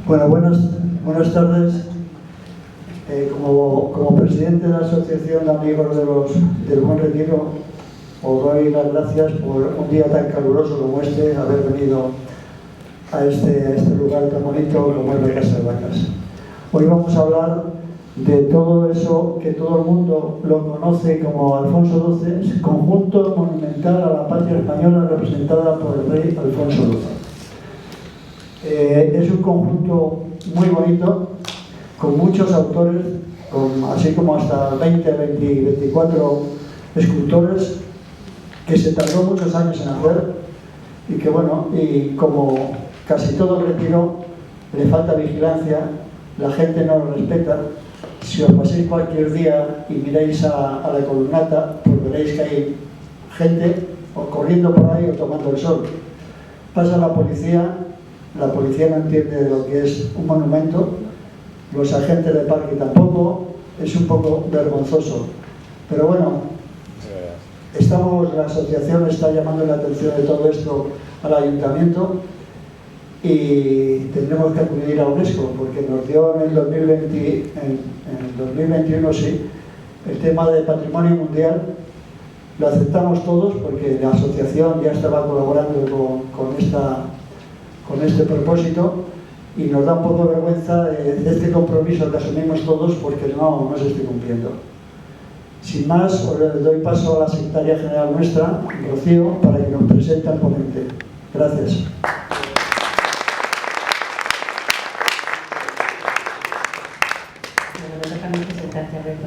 Bueno, buenas tardes. Como presidente de la Asociación de Amigos del Buen Retiro, os doy las gracias por un día tan caluroso como este, haber venido a este lugar tan bonito como es la Casa de Vacas. Hoy vamos a hablar de todo eso que todo el mundo lo conoce como Alfonso XII, conjunto monumental a la patria española representada por el rey Alfonso XII. Es un conjunto muy bonito, con muchos autores, así como hasta 20, 24 escultores, que se tardó muchos años en hacer y que, bueno, y como casi todo el retiro, le falta vigilancia, la gente no lo respeta. Si os paséis cualquier día y miráis a la columnata, pues veréis que hay gente o corriendo por ahí o tomando el sol. Pasa la policía no entiende lo que es un monumento, los agentes de parque tampoco, es un poco vergonzoso. Pero bueno, la asociación está llamando la atención de todo esto al ayuntamiento y tendremos que acudir a UNESCO, porque nos dio en el 2021 sí, el tema de patrimonio mundial. Lo aceptamos todos porque la asociación ya estaba colaborando con este propósito y nos da un poco de vergüenza de este compromiso que asumimos todos porque no se esté cumpliendo. Sin más, os doy paso a la secretaria general nuestra, Rocío, para que nos presente al ponente. Gracias.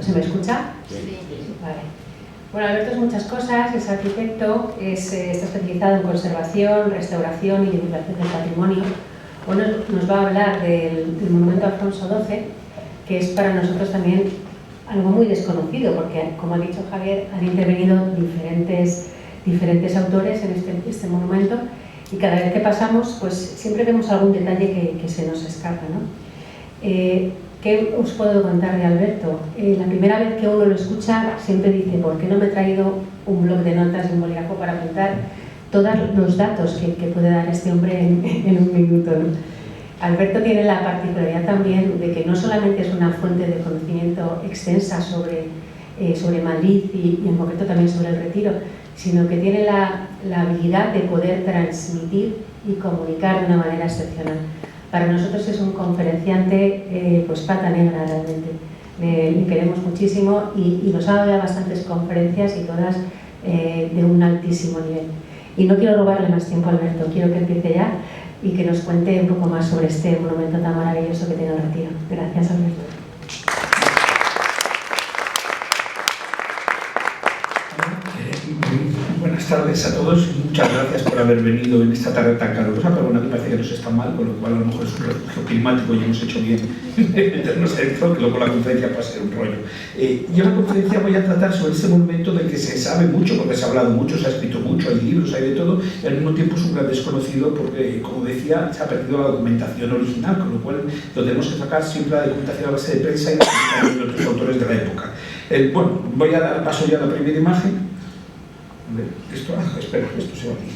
¿Se me escucha? Sí. Vale. Bueno, Alberto es muchas cosas, es arquitecto, está especializado en conservación, restauración y divulgación del patrimonio. Bueno, nos va a hablar del monumento Alfonso XII, que es para nosotros también algo muy desconocido, porque, como ha dicho Javier, han intervenido diferentes autores en este monumento y cada vez que pasamos, pues siempre vemos algún detalle que se nos escapa, ¿no? ¿Qué os puedo contar de Alberto? La primera vez que uno lo escucha siempre dice, ¿por qué no me he traído un bloc de notas y un bolígrafo para apuntar todos los datos que puede dar este hombre en un minuto, ¿no? Alberto tiene la particularidad también de que no solamente es una fuente de conocimiento extensa sobre Madrid y en concreto también sobre el Retiro, sino que tiene la habilidad de poder transmitir y comunicar de una manera excepcional. Para nosotros es un conferenciante pues pata negra realmente. Le queremos muchísimo y nos ha dado ya bastantes conferencias y todas de un altísimo nivel. Y no quiero robarle más tiempo a Alberto, quiero que empiece ya y que nos cuente un poco más sobre este monumento tan maravilloso que tiene el Retiro. Gracias, Alberto. Buenas tardes a todos y muchas gracias por haber venido en esta tarde tan calurosa, pero bueno, aquí parece que nos está mal, con lo cual a lo mejor es un refugio climático y hemos hecho bien meternos dentro, que luego la conferencia puede ser un rollo. Yo en la conferencia voy a tratar sobre este monumento del que se sabe mucho, porque se ha hablado mucho, se ha escrito mucho, hay libros, hay de todo, y al mismo tiempo es un gran desconocido porque, como decía, se ha perdido la documentación original, con lo cual lo tenemos que sacar siempre la documentación a base de prensa y de otros autores de la época. Bueno, voy a dar paso ya a la primera imagen. Esto se va aquí.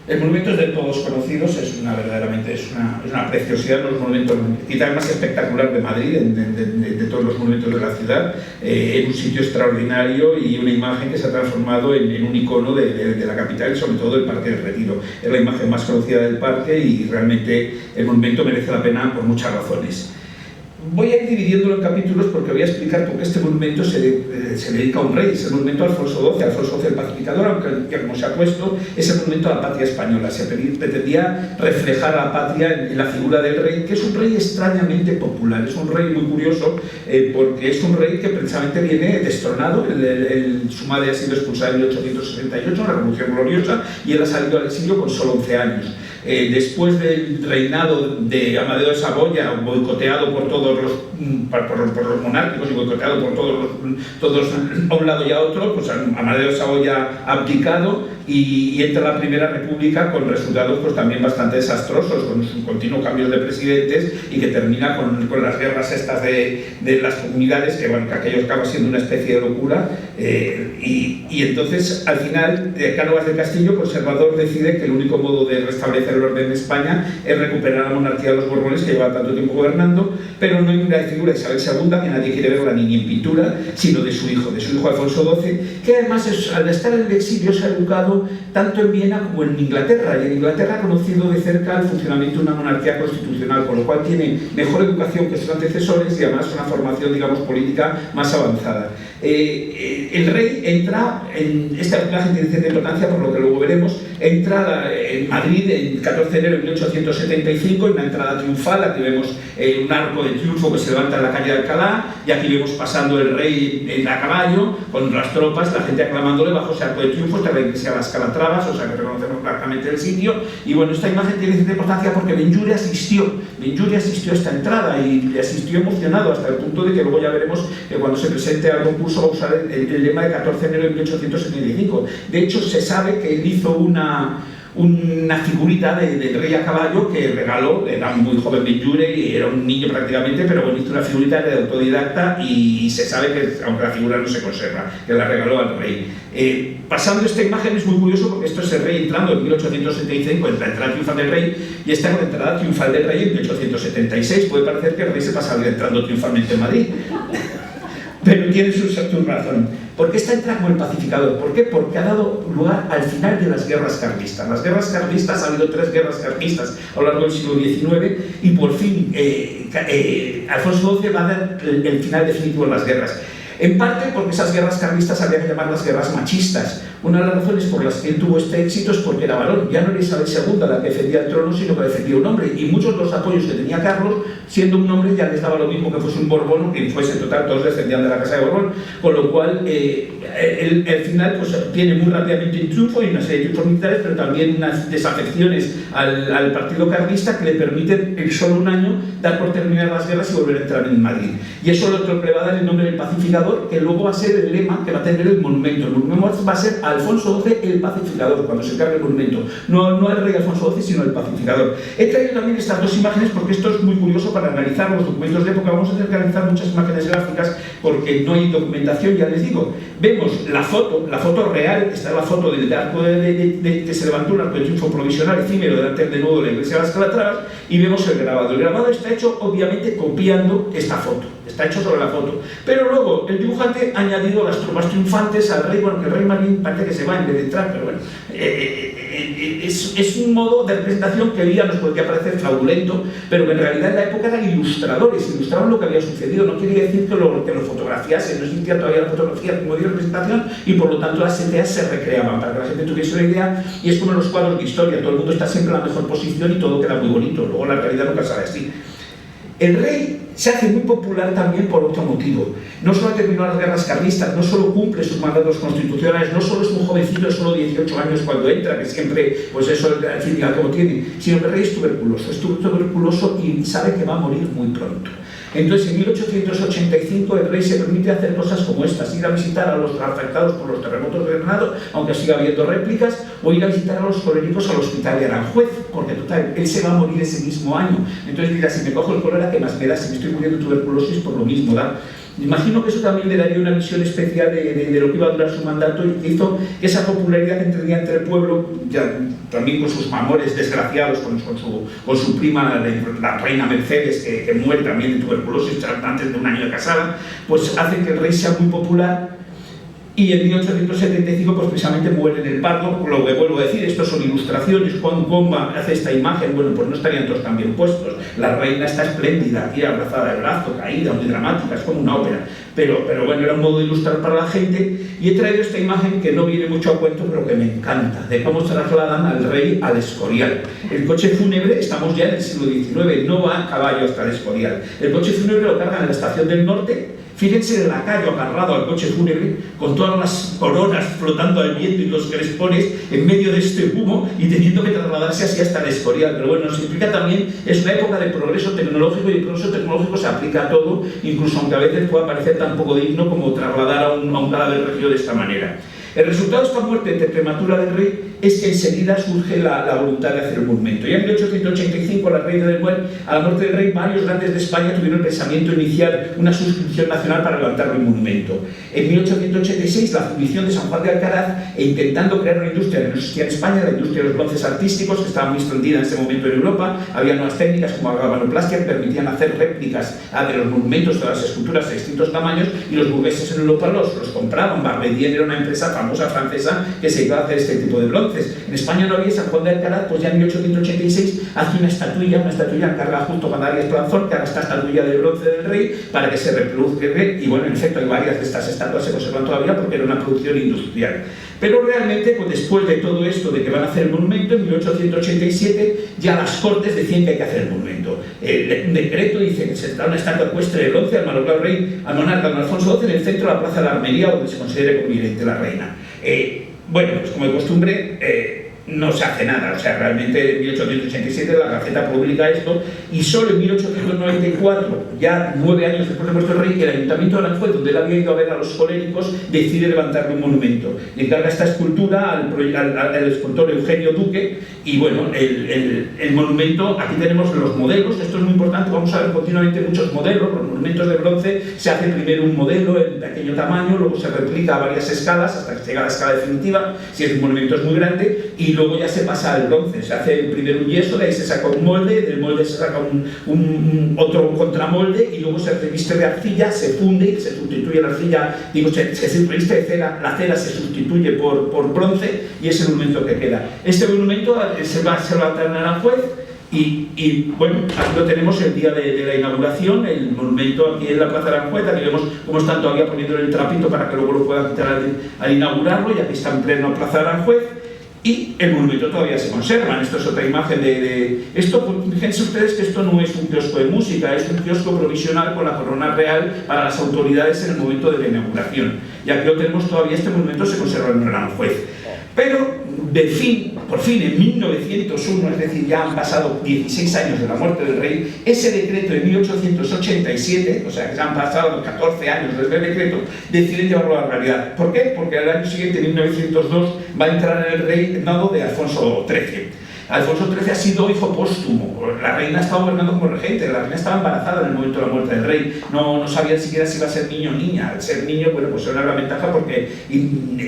El monumento es de todos conocidos, verdaderamente es una preciosidad, uno de los monumentos quizás más espectacular de Madrid, de todos los monumentos de la ciudad, en un sitio extraordinario y una imagen que se ha transformado en un icono de la capital y sobre todo del Parque del Retiro. Es la imagen más conocida del parque y realmente el monumento merece la pena por muchas razones. Voy a ir dividiéndolo en capítulos porque voy a explicar por qué este monumento se dedica a un rey. Es el monumento a Alfonso XII el Pacificador, aunque ya como se ha puesto, es el monumento a la patria española. Se pretendía reflejar a la patria en la figura del rey, que es un rey extrañamente popular. Es un rey muy curioso porque es un rey que precisamente viene destronado. Su madre ha sido expulsada en 1868, una revolución gloriosa, y él ha salido al exilio con solo 11 años. Después del reinado de Amadeo de Saboya, boicoteado por todos los por los monárquicos y boicoteado por todos a un lado y a otro, pues Amadeo de Saboya ha abdicado y entra la Primera República con resultados pues también bastante desastrosos, con sus continuos cambios de presidentes y que termina con las guerras estas de las comunidades, que bueno, que aquello acaba siendo una especie de locura, y entonces al final Cánovas del Castillo, conservador, decide que el único modo de restablecer el orden de España es recuperar la monarquía de los Borbones, que lleva tanto tiempo gobernando, pero no hay una figura de Isabel II, que nadie quiere verla ni en pintura, sino de su hijo Alfonso XII, que además al estar en el exilio se ha educado tanto en Viena como en Inglaterra, y en Inglaterra ha conocido de cerca el funcionamiento de una monarquía constitucional, con lo cual tiene mejor educación que sus antecesores y además una formación, digamos, política más avanzada. El rey entra, esta imagen tiene cierta importancia por lo que luego veremos, entra en Madrid el 14 de enero de 1875 en una entrada triunfal. Aquí vemos un arco de triunfo que se levanta en la calle de Alcalá, y aquí vemos pasando el rey a caballo con las tropas, la gente aclamándole bajo ese arco de triunfo hasta la iglesia de las Calatravas, o sea que reconocemos claramente el sitio. Y bueno, esta imagen tiene cierta importancia porque Benlliure asistió a esta entrada y asistió emocionado, hasta el punto de que luego ya veremos que cuando se presente al concurso va a usar el lema de 14 de enero de 1875. De hecho, se sabe que él hizo una figurita del rey a caballo que regaló, era muy joven Benlliure y era un niño prácticamente, pero bueno, hizo una figurita de autodidacta y se sabe que, aunque la figura no se conserva, que la regaló al rey. Pasando esta imagen es muy curioso porque esto es el rey entrando en 1875, en la entrada triunfal del rey, y esta es la entrada triunfal del rey en 1876. Puede parecer que el rey se pasaba entrando triunfalmente en Madrid, pero tiene su razón. ¿Por qué está entrando como el pacificador? ¿Por qué? Porque ha dado lugar al final de las guerras carlistas. Las guerras carlistas, ha habido 3 guerras carlistas a lo largo del siglo XIX, y por fin Alfonso XII va a dar el final definitivo de las guerras. En parte porque esas guerras carlistas había que llamarlas guerras machistas. Una de las razones por las que él tuvo este éxito es porque era varón. Ya no era Isabel II la que defendía el trono, sino que defendía un hombre. Y muchos de los apoyos que tenía Carlos, siendo un hombre, ya les daba lo mismo que fuese un Borbón o quien fuese. En total, todos descendían de la casa de Borbón. Con lo cual, al final, pues tiene muy rápidamente un triunfo y una serie de triunfos militares, pero también unas desafecciones al partido carlista que le permiten en solo un año dar por terminar las guerras y volver a entrar en Madrid. Y eso le va a dar el nombre del pacificador, que luego va a ser el lema que va a tener el monumento. El monumento va a ser Alfonso XII el pacificador, cuando se cargue el monumento. No el rey Alfonso XII, sino el pacificador. He traído también estas 2 imágenes porque esto es muy curioso para analizar los documentos de época. Vamos a tener que analizar muchas imágenes gráficas porque no hay documentación, ya les digo. Vemos la foto real, está la foto del arco que se levantó, un arco de triunfo provisional efímero delante de nuevo de la iglesia de las Calatravas, y vemos el grabado. El grabado está hecho obviamente copiando esta foto, está hecho sobre la foto, pero luego el dibujante ha añadido las tropas triunfantes al rey. Bueno, que el rey Marín parece que se va en vez de entrar, pero bueno, es un modo de representación que hoy día nos podría parecer fraudulento, pero que en realidad en la época eran ilustradores, ilustraban lo que había sucedido. No quería decir que lo fotografiasen, no existía todavía la fotografía como de representación, y por lo tanto las seteas se recreaban para que la gente tuviese una idea. Y es como en los cuadros de historia, todo el mundo está siempre en la mejor posición y todo queda muy bonito, luego la realidad nunca sale así. El rey se hace muy popular también por otro motivo. No solo ha terminado las guerras carlistas, no solo cumple sus mandatos constitucionales, no solo es un jovencito de solo 18 años cuando entra, que siempre, pues eso, al fin y al cabo tiene, sino que el rey es tuberculoso y sabe que va a morir muy pronto. Entonces, en 1885 el rey se permite hacer cosas como estas: ir a visitar a los afectados por los terremotos de Granada, aunque siga habiendo réplicas, o ir a visitar a los coléricos al hospital de Aranjuez, porque total, él se va a morir ese mismo año. Entonces mira, si me cojo el cólera, ¿qué más me da? Si me estoy muriendo de tuberculosis, por lo mismo da. Imagino que eso también le daría una visión especial de lo que iba a durar su mandato, y hizo que esa popularidad que tenía entre el pueblo, ya, también con sus amores desgraciados, con su prima, la reina Mercedes, que muere también de tuberculosis antes de un año de casada, pues hace que el rey sea muy popular. Y en 1875 pues precisamente muere en el parto. Lo que vuelvo a decir, esto son ilustraciones. Juan Comba hace esta imagen, bueno, pues no estarían todos tan bien puestos. La reina está espléndida, aquí abrazada de brazo, caída, muy dramática, es como una ópera. Pero bueno, era un modo de ilustrar para la gente, y he traído esta imagen que no viene mucho a cuento, pero que me encanta, de cómo trasladan al rey al Escorial. El coche fúnebre, estamos ya en el siglo XIX, no va a caballo hasta el Escorial. El coche fúnebre lo cargan en la estación del Norte. Fíjense el lacayo agarrado al coche fúnebre, con todas las coronas flotando al viento y los crespones en medio de este humo y teniendo que trasladarse así hasta el Escorial. Pero bueno, nos implica también, es una época de progreso tecnológico, y el progreso tecnológico se aplica a todo, incluso aunque a veces pueda parecer tan poco digno como trasladar a un cadáver regido de esta manera. El resultado de esta muerte prematura del rey es que enseguida surge la voluntad de hacer un monumento. Ya en 1885, la reina del Muel, a la muerte del rey, varios grandes de España tuvieron el pensamiento de iniciar una suscripción nacional para levantarle un monumento. En 1886, la fundición de San Juan de Alcaraz, intentando crear una industria que no existía en España, la industria de los bronces artísticos, que estaba muy extendida en ese momento en Europa, había nuevas técnicas como la galvanoplastia que permitían hacer réplicas de los monumentos, de las esculturas de distintos tamaños, y los burgueses en Europa los compraban. Barbedien era una empresa famosa francesa que se dedicaba a hacer este tipo de bronces. En España no había. San Juan de Alcaraz, pues ya en 1886 hace una estatuilla encarga junto con Arias Planzón, que haga esta estatuilla de bronce del rey para que se reproduzca el rey, y bueno, en efecto hay varias de estas estatuas que se conservan todavía porque era una producción industrial. Pero realmente, pues después de todo esto de que van a hacer el monumento, en 1887 ya las Cortes decían que hay que hacer el monumento. Un decreto dice que se da una estatua ecuestre de bronce al malogrado rey, al monarca don Alfonso XII, en el centro de la Plaza de la Armería, donde se considere conveniente la reina. Bueno, pues como de costumbre, no se hace nada. O sea, realmente en 1887 la Gaceta publica esto, y solo en 1894, ya 9 años después de muerto el rey, el Ayuntamiento de Aranjuez, donde él había ido a ver a los coléricos, decide levantarle un monumento. Le encarga esta escultura al escultor Eugenio Duque, y bueno, el monumento, aquí tenemos los modelos. Esto es muy importante, vamos a ver continuamente muchos modelos. Los monumentos de bronce, se hace primero un modelo en pequeño tamaño, luego se replica a varias escalas hasta que llega a la escala definitiva, si el monumento es muy grande, y luego ya se pasa al bronce. Se hace primero un yeso, de ahí se saca un molde, del molde se saca otro contramolde, y luego se reviste de arcilla, se funde y se sustituye la arcilla, se reviste de cera, la cera se sustituye por bronce, y es el monumento que queda. Este monumento se va a levantar en Aranjuez. Y bueno, aquí lo tenemos el día de la inauguración, el monumento aquí en la Plaza de Aranjuez. Aquí vemos cómo están todavía poniéndole el trapito para que luego lo puedan quitar al inaugurarlo, y aquí está en pleno Plaza de Aranjuez, y el monumento todavía se conserva. Esto es otra imagen esto. Pues, fíjense ustedes que esto no es un kiosco de música, es un kiosco provisional con la corona real para las autoridades en el momento de la inauguración. Y aquí lo tenemos todavía, este monumento se conserva en Aranjuez. Pero, por fin, en 1901, es decir, ya han pasado 16 años de la muerte del rey, ese decreto de 1887, o sea que ya han pasado 14 años desde el decreto, deciden llevarlo a la realidad. ¿Por qué? Porque al año siguiente, en 1902, va a entrar en el reinado de Alfonso XIII. Alfonso XIII ha sido hijo póstumo. La reina estaba gobernando como regente, la reina estaba embarazada en el momento de la muerte del rey, no sabía siquiera si iba a ser niño o niña. Al ser niño, bueno, pues era una gran ventaja porque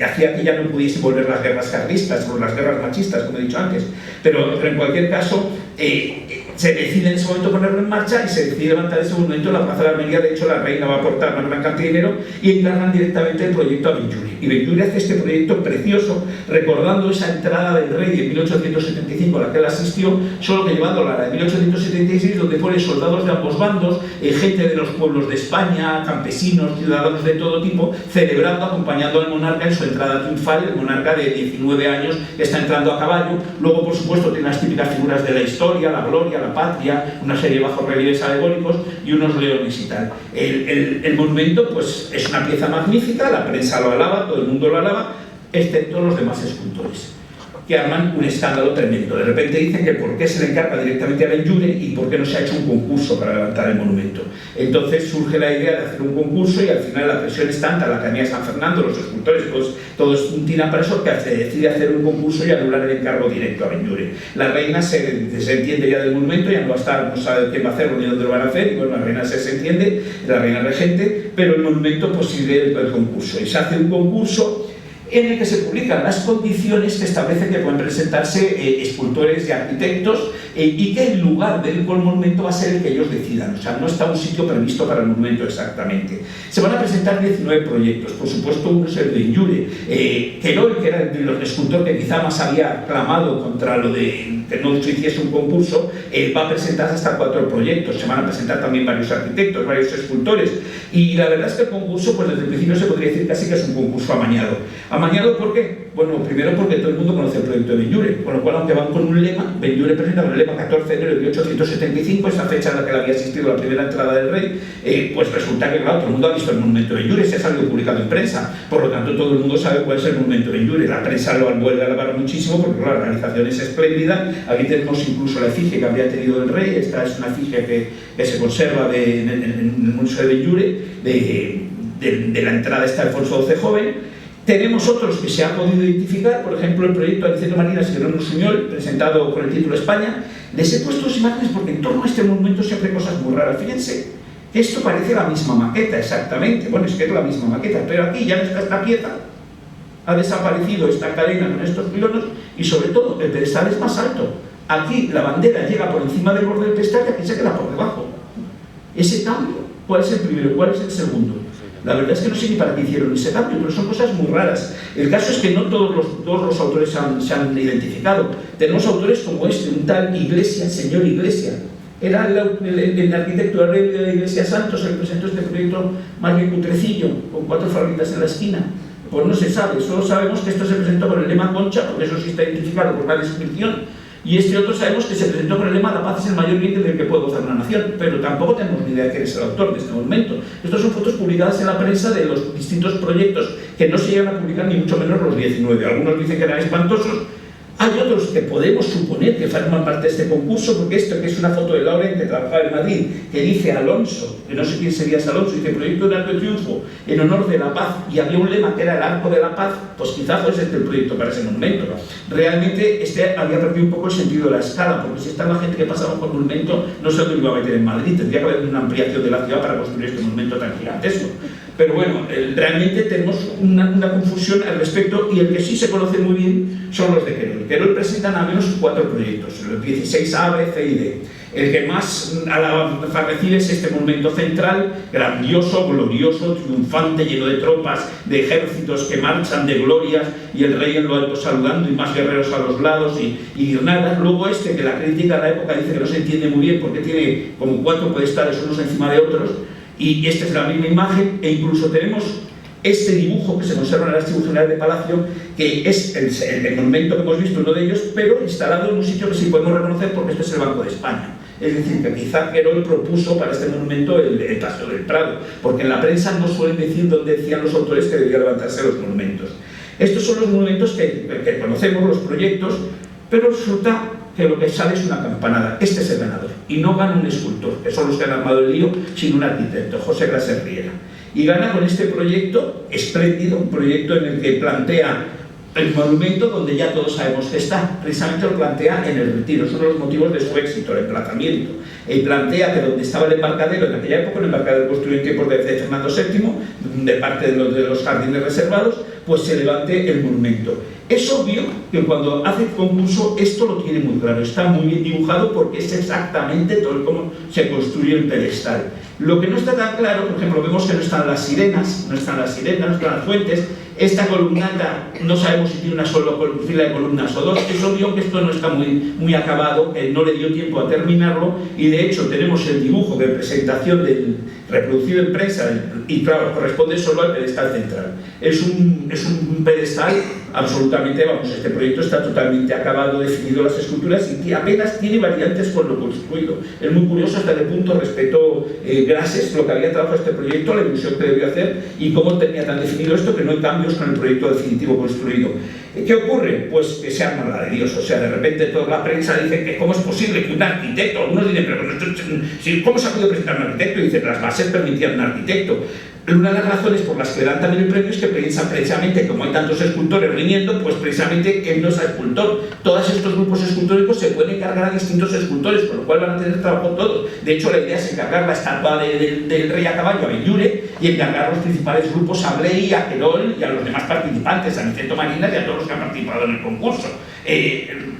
hacía que ya no pudiese volver las guerras carlistas o las guerras machistas, como he dicho antes. Pero en cualquier caso, se decide en ese momento ponerlo en marcha, y se decide levantar ese monumento en la Plaza de la Armería. De hecho, la reina va a aportar una gran cantidad de dinero, y encargan directamente el proyecto a Benlliure. Y Benlliure hace este proyecto precioso, recordando esa entrada del rey en 1875 a la que él asistió, solo que llevándola a la de 1876, donde pone soldados de ambos bandos, gente de los pueblos de España, campesinos, ciudadanos de todo tipo, celebrando, acompañando al monarca en su entrada triunfal. El monarca de 19 años está entrando a caballo. Luego, por supuesto, tiene las típicas figuras de la historia, la gloria, la patria, una serie de bajos relieves alegóricos y unos leones y tal. El monumento, pues, es una pieza magnífica, la prensa lo alaba, todo el mundo lo alaba, excepto los demás escultores, que arman un escándalo tremendo. De repente dicen que por qué se le encarga directamente a Benlliure y por qué no se ha hecho un concurso para levantar el monumento. Entonces surge la idea de hacer un concurso, y al final la presión es tanta, la Academia de San Fernando, los escultores, pues todos tiran para eso, que se decide hacer un concurso y anular el encargo directo a Benlliure. La reina se desentiende ya del monumento, ya no va a estar, no sabe quién va a hacerlo ni dónde lo van a hacer, y bueno, la reina se desentiende, la reina regente, pero el monumento pues sigue el concurso, y se hace un concurso en el que se publican las condiciones que establecen que pueden presentarse escultores y arquitectos, y que el lugar del monumento va a ser el que ellos decidan. O sea, no está un sitio previsto para el monumento exactamente. Se van a presentar 19 proyectos. Por supuesto, uno es el de Benlliure. Querol, que era el escultor que quizá más había clamado contra lo de que no se hiciese un concurso, va a presentarse hasta 4 proyectos. Se van a presentar también varios arquitectos, varios escultores, y la verdad es que el concurso, pues desde el principio se podría decir casi que es un concurso amañado. Amañado, ¿por qué? Bueno, primero porque todo el mundo conoce el proyecto de Benlliure, con lo cual, aunque van con un lema, Benlliure presenta con el lema 14 de enero de 1875, esa fecha en la que le había asistido la primera entrada del rey, pues resulta que, claro, todo el mundo ha visto el monumento de Benlliure, se ha salido publicado en prensa, por lo tanto todo el mundo sabe cuál es el monumento de Benlliure. La prensa lo vuelve a alabar muchísimo porque, claro, la realización es espléndida. Aquí tenemos incluso la efigie que habría tenido el rey. Esta es una efigie que se conserva en el Museo de Benlliure, de la entrada está Alfonso XII joven. Tenemos otros que se ha podido identificar, por ejemplo el proyecto Aniceto Marinas y Jerónimo Suñol, presentado con el título España. Les he puesto dos imágenes porque en torno a este monumento siempre hay cosas muy raras. Fíjense que esto parece la misma maqueta exactamente, bueno, es que es la misma maqueta, pero aquí ya no está esta pieza, ha desaparecido esta cadena con estos pilonos y sobre todo el pedestal es más alto. Aquí la bandera llega por encima del borde del pedestal y aquí se queda por debajo. Ese cambio, ¿cuál es el primero? ¿Cuál es el segundo? La verdad es que no sé ni para qué hicieron ese cambio, pero son cosas muy raras. El caso es que no todos los autores se han identificado. Tenemos autores como este, un tal Iglesia, señor Iglesia. Era el arquitecto de la Iglesia Santos el que presentó este proyecto más bien cutrecillo, con 4 farolitas en la esquina. Pues no se sabe, solo sabemos que esto se presentó con el lema Concha, porque eso sí está identificado por la descripción. Y este otro sabemos que se presentó con el lema La paz es el mayor bien del que puede gozar una nación, pero tampoco tenemos ni idea de quién es el autor de este monumento. Estas son fotos publicadas en la prensa de los distintos proyectos que no se llegan a publicar ni mucho menos los 19. Algunos dicen que eran espantosos. Hay otros que podemos suponer que forman parte de este concurso, porque esto que es una foto de Laurent, que trabajaba en Madrid, que dice Alonso, que no sé quién sería ese Alonso, dice Proyecto de Arco de Triunfo en honor de la paz, y había un lema que era el Arco de la Paz, pues quizás fuese este el proyecto para ese monumento. Realmente este había perdido un poco el sentido de la escala, porque si está la gente que pasaba por el monumento, no sé dónde lo iba a meter en Madrid, tendría que haber una ampliación de la ciudad para construir este monumento tan gigantesco. Pero bueno, realmente tenemos una confusión al respecto, y el que sí se conoce muy bien son los de Querol. Querol presentan al menos 4 proyectos, los 16A, B, C y D. El que más a recibe es este monumento central, grandioso, glorioso, triunfante, lleno de tropas, de ejércitos que marchan de glorias y el rey en lo alto saludando y más guerreros a los lados y guirnaldas. Luego este, que la crítica de la época dice que no se entiende muy bien porque tiene como 4 pedestales unos encima de otros, y esta es la misma imagen, e incluso tenemos este dibujo que se conserva en el Archivo General de Palacio, que es el monumento que hemos visto, uno de ellos, pero instalado en un sitio que sí podemos reconocer porque este es el Banco de España. Es decir, que quizá Querol propuso para este monumento el Paseo del Prado, porque en la prensa no suelen decir dónde decían los autores que debían levantarse los monumentos. Estos son los monumentos que conocemos, los proyectos, pero resulta que lo que sale es una campanada. Este es el ganador, y no gana un escultor, que son los que han armado el lío, sino un arquitecto, José Graser Riera. Y gana con este proyecto espléndido, un proyecto en el que plantea el monumento donde ya todos sabemos que está. Precisamente lo plantea en el Retiro, es uno de los motivos de su éxito, el emplazamiento. Y plantea que donde estaba el embarcadero, en aquella época el embarcadero construido en tiempos de Fernando VII, de parte de los jardines reservados, pues se levante el monumento. Es obvio que cuando hace el concurso esto lo tiene muy claro, está muy bien dibujado porque es exactamente todo cómo se construye el pedestal. Lo que no está tan claro, por ejemplo, vemos que no están las sirenas, no están las fuentes. Esta columnata no sabemos si tiene una sola fila de columnas o 2. Es obvio que esto no está muy acabado, que no le dio tiempo a terminarlo, y de hecho tenemos el dibujo de presentación reproducido en prensa y claro, corresponde solo al pedestal central. Es un pedestal absolutamente, vamos, este proyecto está totalmente acabado, definido las esculturas y que apenas tiene variantes con lo construido. Es muy curioso hasta qué punto respetó Grases lo que había trabajado este proyecto, la ilusión que debió hacer y cómo tenía tan definido esto que no hay cambios con el proyecto definitivo construido. ¿Qué ocurre? Pues que se arma la de Dios, o sea, de repente toda la prensa dice que cómo es posible que un arquitecto, algunos dicen, pero ¿cómo se ha podido presentar un arquitecto? Y dicen, las bases permitían un arquitecto. Una de las razones por las que le dan también el premio es que piensan precisamente, como hay tantos escultores riñendo, pues precisamente él no es escultor. Todos estos grupos escultóricos se pueden encargar a distintos escultores, con lo cual van a tener trabajo todos. De hecho, la idea es encargar la estatua del rey a caballo a Benlliure y encargar los principales grupos a Bley, a Querol y a los demás participantes, a Aniceto Marinas y a todos los que han participado en el concurso.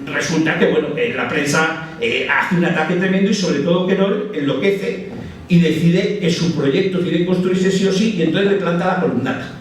Resulta que, bueno, la prensa hace un ataque tremendo y sobre todo Querol enloquece y decide que su proyecto tiene que construirse sí o sí, y entonces le planta la columnata.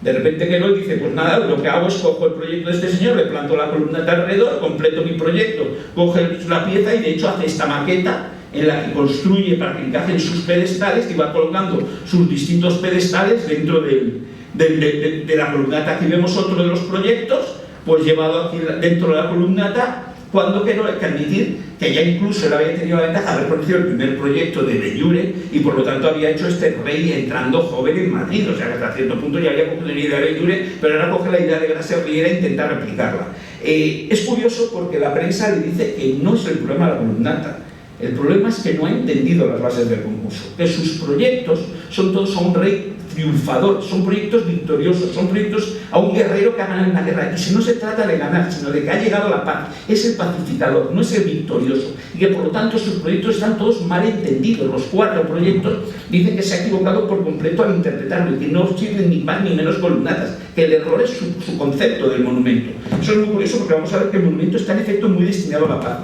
De repente Querol dice, pues nada, lo que hago es cojo el proyecto de este señor, le planto la columnata alrededor, completo mi proyecto, coge la pieza y de hecho hace esta maqueta en la que construye para que encajen sus pedestales y va colocando sus distintos pedestales dentro del de la columnata. Aquí vemos otro de los proyectos, pues llevado aquí dentro de la columnata, cuando quiero admitir que ya incluso él había tenido la ventaja de haber conocido el primer proyecto de Bellure y por lo tanto había hecho este Rey entrando joven en Madrid, o sea que hasta cierto punto ya había cogido la idea de Bellure, pero ahora coge la idea de Gracia Riera e intenta replicarla. Es curioso porque la prensa le dice que no es el problema de la columnata, el problema es que no ha entendido las bases del concurso, que sus proyectos son todos a un rey triunfador, son proyectos victoriosos, son proyectos a un guerrero que ha ganado una guerra. Y si no se trata de ganar, sino de que ha llegado la paz, es el pacificador, no es el victorioso. Y que por lo tanto sus proyectos están todos mal entendidos. Los 4 proyectos dicen que se ha equivocado por completo al interpretarlo y que no sirven ni más ni menos columnatas, que el error es su concepto del monumento. Eso es muy curioso porque vamos a ver que el monumento está en efecto muy destinado a la paz.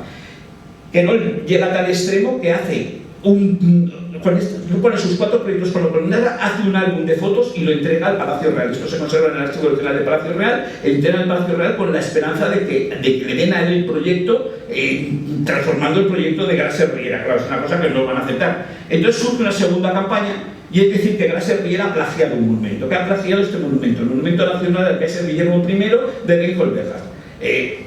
Que no llega a tal extremo que hace pone sus 4 proyectos con la columnata, hace un álbum de fotos y lo entrega al Palacio Real. Esto se conserva en el Archivo Nacional del Palacio Real, entrega al Palacio Real con la esperanza de que le den a él el proyecto, transformando el proyecto de Gracia Riera. Claro, es una cosa que no van a aceptar. Entonces surge una segunda campaña, y es decir que Gracia Riera ha plagiado un monumento. ¿Qué ha plagiado este monumento? El Monumento Nacional del Kaiser Guillermo I de Reinhold-Beckhardt.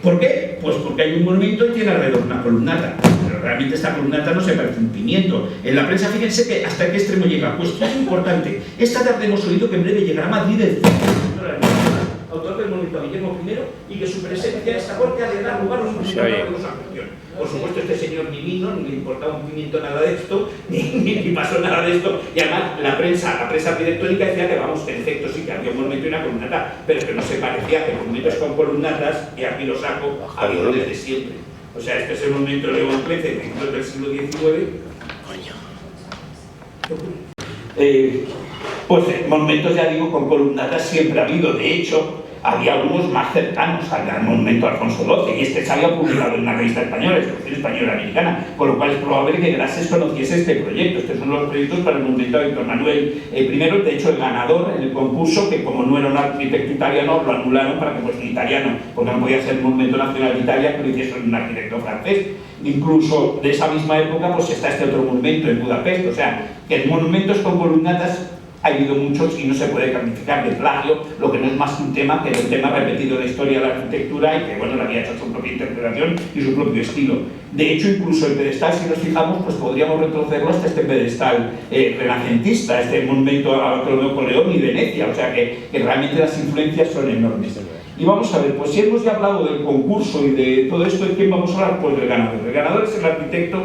¿Por qué? Pues porque hay un monumento y tiene alrededor una columnata. Pero realmente esta columnata no se parece un pimiento. En la prensa, fíjense que hasta qué extremo llega. Pues es importante. Esta tarde hemos oído que en breve llegará a Madrid el autor del monumento Guillermo I y que su presencia esta corte ha de dar lugar a un monumento de los anfitriones. Por supuesto, este señor ni vino, ni le importaba un pimiento nada de esto, ni pasó nada de esto. Y además, la prensa arquitectónica decía que, vamos, que en efecto sí que había un monumento y una columnata, pero que no se parecía, que monumentos con columnatas, y aquí lo saco, ha habido desde siempre. O sea, este es el monumento de León XIII, principios del siglo XIX. Pues monumentos, ya digo, con columnatas siempre ha habido. De hecho, había algunos más cercanos al monumento Alfonso XII, y este se había publicado en una revista española, Exposición Española Americana, con lo cual es probable que Grases conociese este proyecto. Estos son los proyectos para el monumento de Víctor Manuel I, de hecho el ganador en el concurso, que como no era un arquitecto italiano, lo anularon para que fuese un italiano, porque no podía ser el monumento nacional de Italia, que lo hiciese un arquitecto francés. Incluso de esa misma época pues está este otro monumento en Budapest, o sea, que en monumentos con columnatas ha habido muchos y no se puede calificar de plagio, lo que no es más que un tema que es un tema repetido en la historia de la arquitectura y que, bueno, le había hecho su propia interpretación y su propio estilo. De hecho, incluso el pedestal, si nos fijamos, pues podríamos retrocederlo hasta este pedestal renacentista, este monumento a Ptolomeo con León y Venecia, o sea que realmente las influencias son enormes. Y vamos a ver, pues si hemos ya hablado del concurso y de todo esto, ¿de quién vamos a hablar? Pues del ganador. El ganador es el arquitecto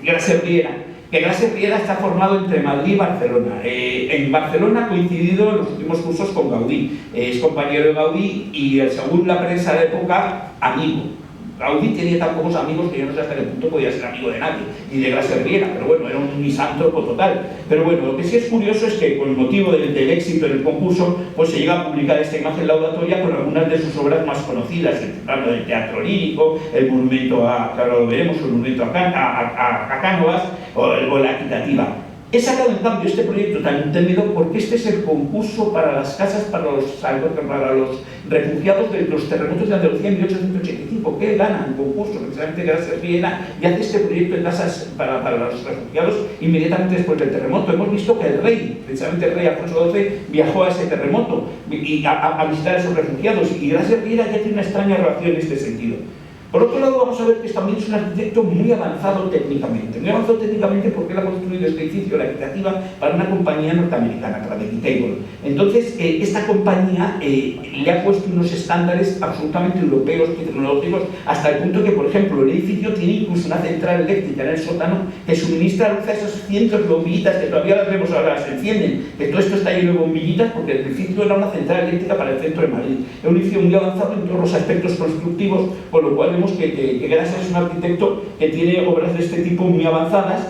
Gracia Riera, que Gracia Riera está formado entre Madrid y Barcelona. En Barcelona ha coincidido en los últimos cursos con Gaudí, es compañero de Gaudí y, según la prensa de la época, amigo. Gaudí tenía tan pocos amigos que yo no sé hasta qué punto podía ser amigo de nadie, ni de Gracia Riera, pero bueno, era un misántropo total. Pero bueno, lo que sí es curioso es que con motivo del éxito en el concurso, pues se llega a publicar esta imagen laudatoria con algunas de sus obras más conocidas, hablando del teatro lírico, el monumento claro, lo veremos, el monumento a Cánovas o la equitativa. He sacado en cambio este proyecto tan entendido porque este es el concurso para las casas para los refugiados de los terremotos de Andalucía en 1885, que gana el concurso precisamente Gracia Riera y hace este proyecto de casas para los refugiados inmediatamente después del terremoto. Hemos visto que el rey, precisamente el rey Alfonso XII, viajó a ese terremoto y a visitar a esos refugiados, y Gracia Riera ya tiene una extraña relación en este sentido. Por otro lado, vamos a ver que también es un arquitecto muy avanzado técnicamente porque él ha construido este edificio, la equitativa, para una compañía norteamericana, para The Table. Entonces, esta compañía le ha puesto unos estándares absolutamente europeos y tecnológicos, hasta el punto que, por ejemplo, el edificio tiene incluso una central eléctrica en el sótano que suministra luz a esos cientos de bombillitas que todavía las vemos ahora, se encienden, que todo esto está lleno de bombillitas porque el edificio era una central eléctrica para el centro de Madrid. Es un edificio muy avanzado en todos los aspectos constructivos, con lo cual que Gracia es un arquitecto que tiene obras de este tipo muy avanzadas,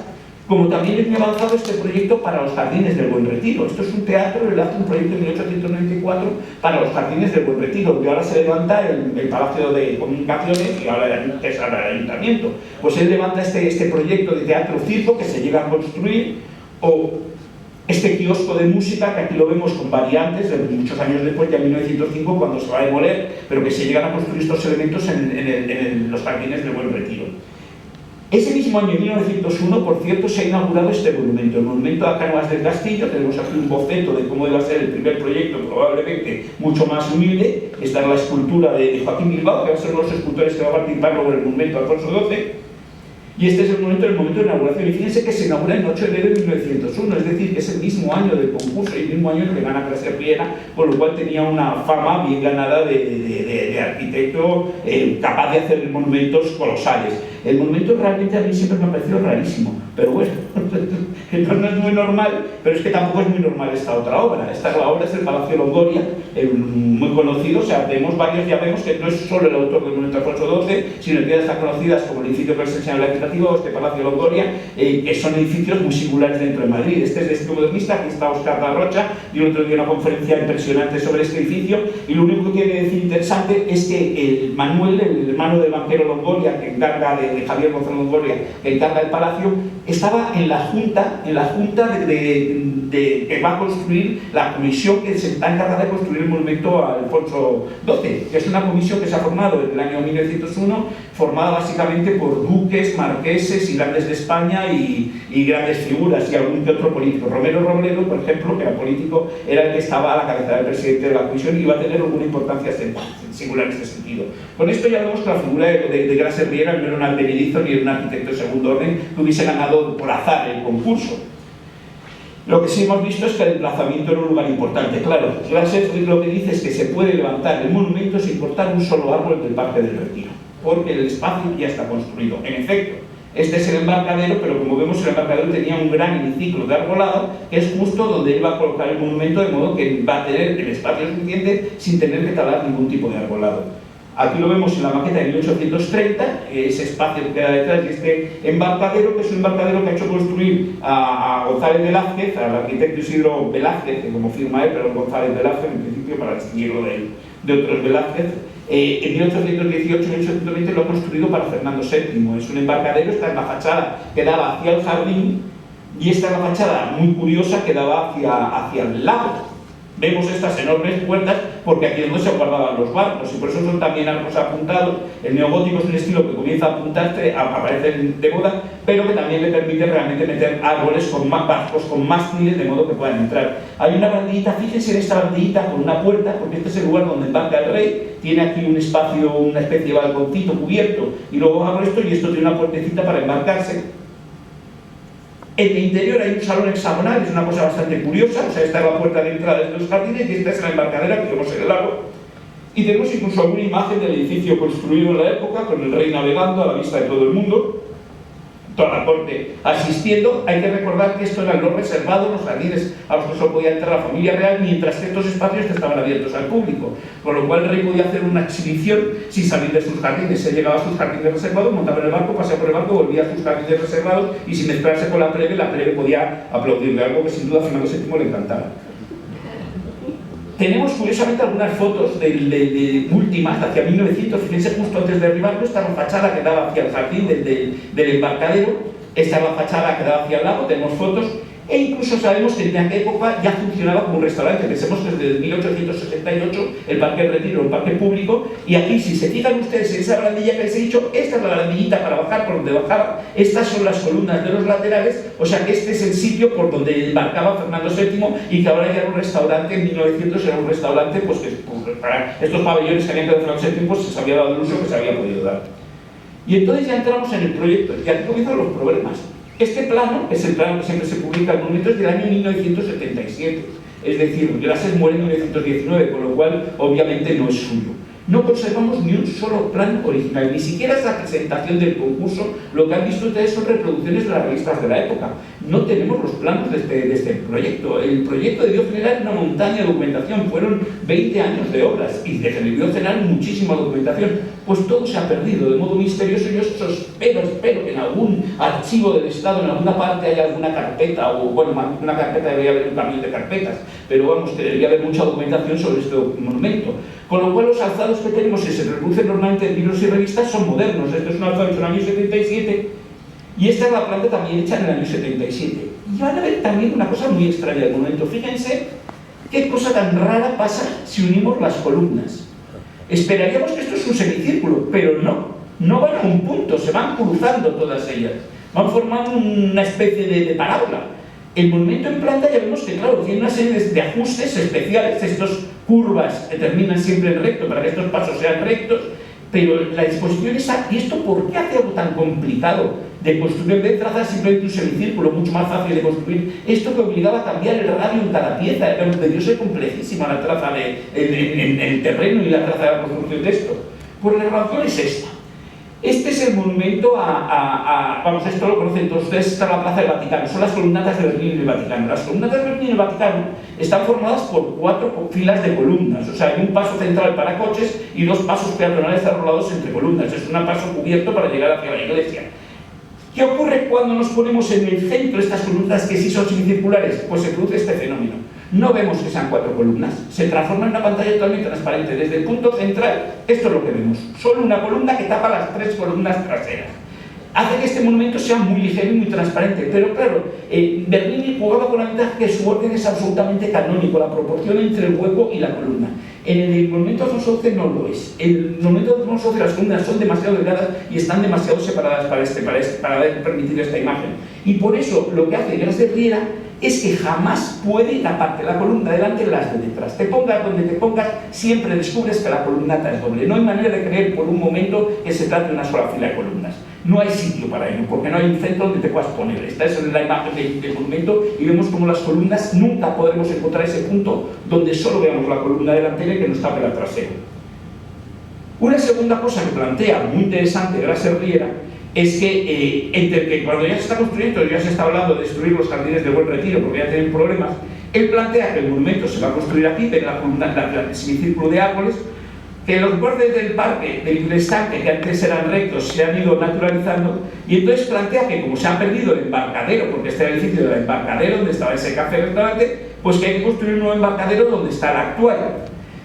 como también es muy avanzado este proyecto para los Jardines del Buen Retiro. Esto es un teatro, él hace un proyecto en 1894 para los Jardines del Buen Retiro, donde ahora se levanta el Palacio de Comunicaciones y ahora es el Ayuntamiento. Pues él levanta este proyecto de teatro-circo que se llega a construir, o este kiosco de música, que aquí lo vemos con variantes, muchos años después, ya en 1905, cuando se va a demoler, pero que se llegan a construir estos elementos en los Jardines del Buen Retiro. Ese mismo año, 1901, por cierto, se ha inaugurado este monumento, el monumento a Cánovas del Castillo. Tenemos aquí un boceto de cómo iba a ser el primer proyecto, probablemente mucho más humilde. Esta es la escultura de Joaquín Bilbao, que va a ser uno de los escultores que va a participar luego en el monumento a Alfonso XII. Y este es el momento de inauguración. Y fíjense que se inaugura el 8 de enero de 1901, es decir, que es el mismo año del concurso y el mismo año en que gana Clase Riera, con lo cual tenía una fama bien ganada de arquitecto capaz de hacer monumentos colosales. El monumento realmente a mí siempre me ha parecido rarísimo, pero bueno, no es muy normal, pero es que tampoco es muy normal esta otra obra. Esta obra es el Palacio Longoria, muy conocido. O sea, ya vemos que no es solo el autor del monumento Alfonso XII, sino que ya están conocidas como el edificio que os enseña la legislativa o este Palacio Longoria, que son edificios muy singulares dentro de Madrid. Este es de estilo modernista. Aquí está Óscar da Rocha, y el otro día una conferencia impresionante sobre este edificio, y lo único que quiere decir interesante es que Manuel, el hermano del banquero Longoria, que encarga de Javier Gonzalo Longoria, que encarga el palacio, estaba en la junta que va a construir la comisión que se está encargada de construir el monumento a Alfonso XII, que es una comisión que se ha formado en el año 1901, formada básicamente por duques, marqueses y grandes de España y grandes figuras y algún que otro político. Romero Robledo, por ejemplo, que era político, era el que estaba a la cabeza del presidente de la comisión y iba a tener alguna importancia singular en este sentido. Con esto ya vemos que la figura de Clase Riera no era un advenedizo ni era un arquitecto de segundo orden que hubiese ganado por azar el concurso. Lo que sí hemos visto es que el emplazamiento era un lugar importante. Claro, Clase lo que dice es que se puede levantar el monumento sin cortar un solo árbol del Parque del Retiro, porque el espacio ya está construido. En efecto, este es el embarcadero, pero como vemos el embarcadero tenía un gran hemiciclo de arbolado, que es justo donde iba a colocar el monumento, de modo que va a tener el espacio suficiente sin tener que talar ningún tipo de arbolado. Aquí lo vemos en la maqueta de 1830, ese espacio que queda detrás de este embarcadero, que es un embarcadero que ha hecho construir a González Velázquez, al arquitecto Isidro Velázquez, que como firma él, pero González Velázquez en principio para distinguirlo de otros Velázquez. En 1818-1820 lo ha construido para Fernando VII. Es un embarcadero, esta es la fachada que daba hacia el jardín, y esta es la fachada muy curiosa que daba hacia el lago. Vemos estas enormes puertas porque aquí es donde se guardaban los barcos, y por eso son también arcos apuntados. El neogótico es un estilo que comienza a apuntarse, a aparecer de moda, pero que también le permite realmente meter árboles con más barcos, con mástiles, de modo que puedan entrar. Hay una bandillita, fíjense en esta bandillita con una puerta, porque este es el lugar donde embarca el rey. Tiene aquí un espacio, una especie de balconcito cubierto, y luego abro esto, y esto tiene una puertecita para embarcarse. En el interior hay un salón hexagonal, es una cosa bastante curiosa. O sea, esta es la puerta de entrada de los jardines y esta es la embarcadera que vemos en el lago. Y tenemos incluso alguna imagen del edificio construido en la época, con el rey navegando a la vista de todo el mundo, toda la corte asistiendo. Hay que recordar que esto eran los reservados, los jardines a los que solo podía entrar la familia real, mientras que estos espacios que estaban abiertos al público, con lo cual el rey podía hacer una exhibición sin salir de sus jardines. Se llegaba a sus jardines reservados, montaba en el barco, paseaba por el barco, volvía a sus jardines reservados, y sin mezclarse con la plebe podía aplaudirle, algo que sin duda a Fernando VII le encantaba. Tenemos curiosamente algunas fotos de últimas, hacia 1900, fíjense, justo antes de derribarlo. Esta es la fachada que daba hacia el jardín del embarcadero, esta es la fachada que daba hacia el lago, tenemos fotos, e incluso sabemos que en aquella época ya funcionaba como un restaurante. Pensemos que desde 1868 el Parque del Retiro, el parque público, y aquí, si se fijan ustedes en esa barandilla que les he dicho, esta es la barandillita para bajar por donde bajaba, estas son las columnas de los laterales, o sea que este es el sitio por donde embarcaba Fernando VII, y que ahora ya era un restaurante. En 1900 era un restaurante, pues que para estos pabellones que habían quedado Fernando VII, pues se había dado el uso que se había podido dar. Y entonces ya entramos en el proyecto, y aquí comienzan los problemas. Este plano, es el plano que siempre se publica en monumentos, del año 1977. Es decir, Glases muere en 1919, con lo cual obviamente no es suyo. No conservamos ni un solo plan original, ni siquiera esa presentación del concurso. Lo que han visto ustedes son reproducciones de las revistas de la época. No tenemos los planos de este proyecto. El proyecto debió generar una montaña de documentación. Fueron 20 años de obras y debió generar muchísima documentación. Pues todo se ha perdido de modo misterioso. Yo espero que en algún archivo del Estado, en alguna parte, haya alguna carpeta, o bueno, una carpeta debería haber un camión de carpetas, pero vamos, que debería haber mucha documentación sobre este monumento. Con lo cual los alzados que tenemos, que se reproducen normalmente en libros y revistas, son modernos. Esto es un alzado hecho en el año 77, y esta es la planta también hecha en el año 77. Y van a ver también una cosa muy extraña del monumento. Fíjense qué cosa tan rara pasa si unimos las columnas. Esperaríamos que esto es un semicírculo, pero no. no van a un punto, se van cruzando todas ellas, van formando una especie de parábola. El monumento en planta ya vemos que, claro, tiene una serie de ajustes especiales. Estas curvas terminan siempre en recto para que estos pasos sean rectos, pero la disposición esa, ¿y esto por qué hace algo tan complicado de construir? En vez de trazar simplemente un semicírculo mucho más fácil de construir, esto que obligaba a cambiar el radio en cada pieza, debió ser complejísima la traza en el terreno y la traza de la construcción de esto. Pues la razón es esta. Este es el monumento vamos, esto lo conocen todos ustedes, está en la Plaza del Vaticano, son las columnatas de Berlín y el Vaticano. Las columnatas de Berlín y el Vaticano están formadas por 4 filas de columnas, o sea, hay un paso central para coches y 2 pasos peatonales arrolados entre columnas. Es un paso cubierto para llegar hacia la iglesia. ¿Qué ocurre cuando nos ponemos en el centro de estas columnas que sí son semicirculares? Pues se produce este fenómeno. No vemos que sean 4 columnas, se transforma en una pantalla totalmente transparente. Desde el punto central, esto es lo que vemos. Solo una columna que tapa las 3 columnas traseras. Hace que este monumento sea muy ligero y muy transparente. Pero claro, Bernini jugaba con la ventaja que su orden es absolutamente canónico, la proporción entre el hueco y la columna. En el monumento de Alfonso XI no lo es. El monumento de Alfonso XI las columnas son demasiado delgadas y están demasiado separadas para permitir esta imagen. Y por eso lo que hace Gras de Riera es que jamás puede taparte la columna delante de las de detrás. Te pongas donde te pongas, siempre descubres que la columnata es doble. No hay manera de creer por un momento que se trate de una sola fila de columnas. No hay sitio para ello, porque no hay un centro donde te puedas poner. Esta es la imagen del monumento y vemos como las columnas nunca podremos encontrar ese punto donde solo veamos la columna delantera y que nos tape la trasera. Una segunda cosa que plantea, muy interesante, Gras de Riera, es que, entre que cuando ya se está construyendo, ya se está hablando de destruir los jardines de Buen Retiro porque ya tienen problemas, él plantea que el monumento se va a construir aquí, ven la columna, el semicírculo de árboles, que los bordes del parque, del estanque, que antes eran rectos, se han ido naturalizando, y entonces plantea que como se ha perdido el embarcadero, porque este era el sitio del embarcadero donde estaba ese café-restaurante, pues que hay que construir un nuevo embarcadero donde está el actual.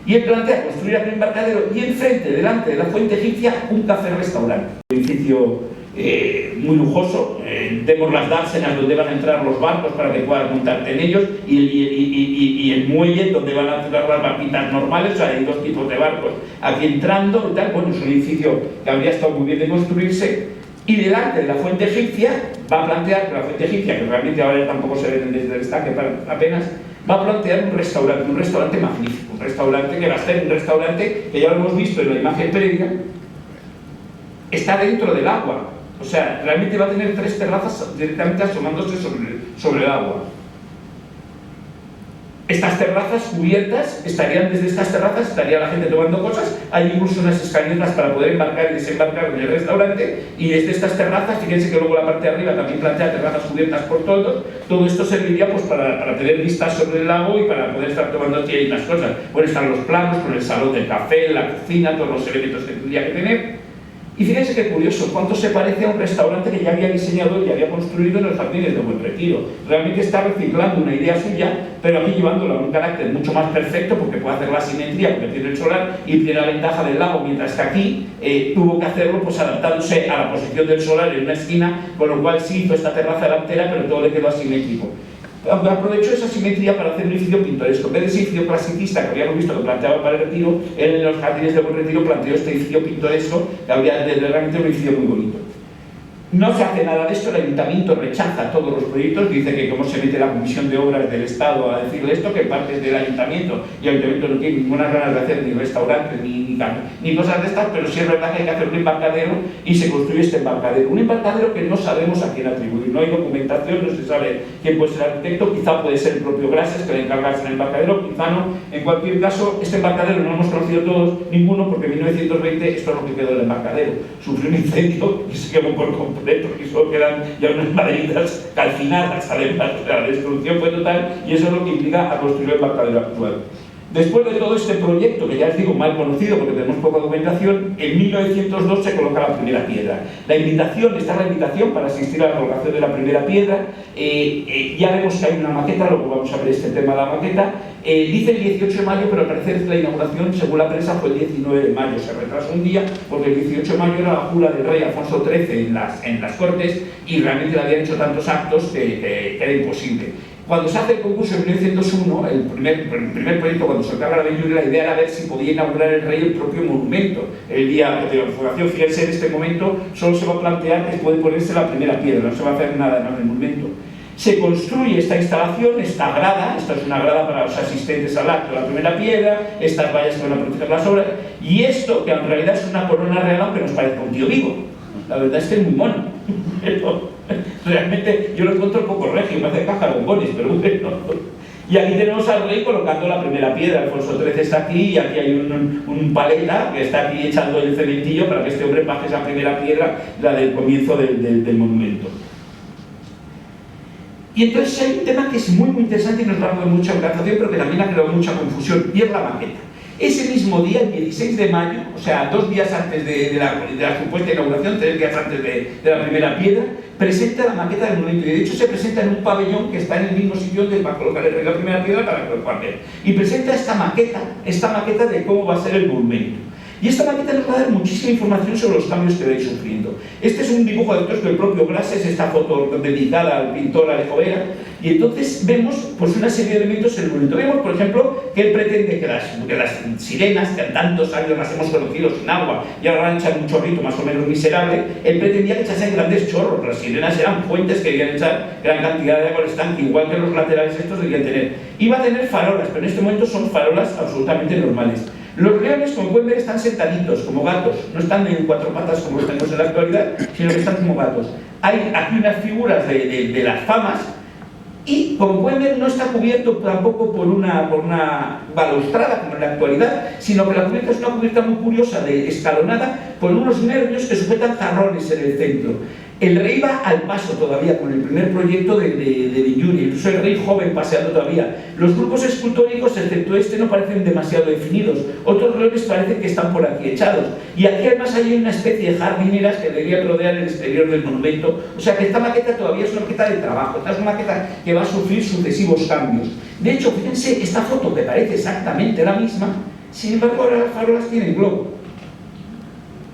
Y él plantea construir aquel embarcadero y enfrente, delante de la fuente egipcia, un café-restaurante. Un edificio muy lujoso, vemos las dársenas donde van a entrar los barcos para que puedan montarte en ellos y el muelle donde van a entrar las barquitas normales. O sea, hay 2 tipos de barcos aquí entrando y tal. Bueno, es un edificio que habría estado muy bien de construirse. Y delante de la fuente egipcia va a plantear que la fuente egipcia, que realmente ahora tampoco se ve desde el estanque apenas, va a plantear un restaurante magnífico, un restaurante que va a ser un restaurante que ya lo hemos visto en la imagen previa, está dentro del agua. O sea, realmente va a tener 3 terrazas directamente asomándose sobre el agua. Estas terrazas cubiertas, desde estas terrazas estaría la gente tomando cosas, hay incluso unas escaleras para poder embarcar y desembarcar en el restaurante, y desde estas terrazas, fíjense que luego la parte de arriba también plantea terrazas cubiertas por todos. Todo esto serviría pues para tener vistas sobre el lago y para poder estar tomando aquí las cosas. Bueno, están los planos con el salón del café, la cocina, todos los elementos que tendría que tener. Y fíjense qué curioso, cuánto se parece a un restaurante que ya había diseñado y había construido en los jardines de Buen Retiro. Realmente está reciclando una idea suya, pero aquí llevándola a un carácter mucho más perfecto, porque puede hacer la simetría, porque tiene el solar y tiene la ventaja del lago, mientras que aquí tuvo que hacerlo pues adaptándose a la posición del solar en una esquina, con lo cual sí hizo esta terraza delantera, pero todo le quedó asimétrico. Aprovechó esa simetría para hacer un edificio pintoresco. En vez de ese edificio clasicista que habíamos visto que planteaba para el Retiro, él en los jardines de Buen Retiro planteó este edificio pintoresco, que había realmente un edificio muy bonito. No se hace nada de esto, el Ayuntamiento rechaza todos los proyectos, dice que como se mete la Comisión de Obras del Estado a decirle esto, que parte del Ayuntamiento, y el Ayuntamiento no tiene ninguna ganas de hacer ni restaurantes ni cosas de estas, pero sí es verdad que hay que hacer un embarcadero y se construye este embarcadero. Un embarcadero que no sabemos a quién atribuir, no hay documentación, no se sabe quién puede ser el arquitecto, quizá puede ser el propio Grases que le encargase el embarcadero, quizá no. En cualquier caso, este embarcadero no lo hemos conocido todos, ninguno, porque en 1920 esto es lo que quedó del embarcadero. Sufrió un incendio y se quemó por completo, y solo quedan ya unas maderitas calcinadas. La destrucción fue total y eso es lo que implica a construir el embarcadero actual. Después de todo este proyecto, que ya os digo mal conocido porque tenemos poca documentación, en 1902 se coloca la primera piedra. Esta es la invitación para asistir a la colocación de la primera piedra. Ya vemos que hay una maqueta, luego vamos a ver este tema de la maqueta. Dice el 18 de mayo, pero al parecer la inauguración, según la prensa, fue el 19 de mayo. Se retrasó un día porque el 18 de mayo era la jura del rey Alfonso XIII en las Cortes y realmente le habían hecho tantos actos que era imposible. Cuando se hace el concurso en 1901, el primer proyecto, cuando se encarga la Benlliure, la idea era ver si podía inaugurar el rey el propio monumento. El día de la fundación, fíjense, en este momento solo se va a plantear que puede ponerse la primera piedra, no se va a hacer nada en el monumento. Se construye esta instalación, esta grada, esta es una grada para los asistentes al acto, la primera piedra, estas vallas que van a proteger las obras, y esto, que en realidad es una corona real, aunque nos parezca un tío vivo. La verdad es que es muy mono. Realmente yo lo encuentro un poco regio, me hace caja bombones, pero bueno. Y aquí tenemos al rey colocando la primera piedra. Alfonso XIII está aquí y aquí hay un paleta que está aquí echando el cementillo para que este hombre baje esa primera piedra, la del comienzo del monumento. Y entonces hay un tema que es muy interesante y nos va a dar mucha organización, pero que también ha creado mucha confusión, y es la maqueta. Ese mismo día, el 16 de mayo, o sea, 2 días antes de la supuesta inauguración, 3 días antes de la primera piedra, presenta la maqueta del monumento. Y de hecho se presenta en un pabellón que está en el mismo sitio donde va a colocar el rey la primera piedra para que lo puedan ver. Y presenta esta maqueta de cómo va a ser el monumento. Y esta maqueta nos va a dar muchísima información sobre los cambios que vais sufriendo. Este es un dibujo de texto del propio Grases, esta foto dedicada al pintor Alejo Vera, y entonces vemos pues, una serie de elementos en el monumento. Vemos, por ejemplo, que él pretende que las sirenas, que en tantos años las hemos conocido sin agua y ahora echan un chorrito más o menos miserable, él pretendía que echasen grandes chorros. Las sirenas eran fuentes que debían echar gran cantidad de agua al estanque, igual que los laterales estos debían tener. Iba a tener farolas, pero en este momento son farolas absolutamente normales. Los leones, como pueden ver, están sentaditos, como gatos. No están en 4 patas como los tenemos en la actualidad, sino que están como gatos. Hay aquí unas figuras de las famas y, como pueden ver, no está cubierto tampoco por una balaustrada como en la actualidad, sino que la cubierta es una cubierta muy curiosa, escalonada, por unos nervios que sujetan jarrones en el centro. El rey va al paso todavía con el primer proyecto de Benlliure, incluso el rey joven paseando todavía. Los grupos escultóricos, excepto este, no parecen demasiado definidos. Otros leones parecen que están por aquí echados. Y aquí además hay una especie de jardineras que deberían rodear el exterior del monumento. O sea que esta maqueta todavía es una maqueta de trabajo. Esta es una maqueta que va a sufrir sucesivos cambios. De hecho, fíjense, esta foto que parece exactamente la misma, sin embargo ahora las farolas tienen globo.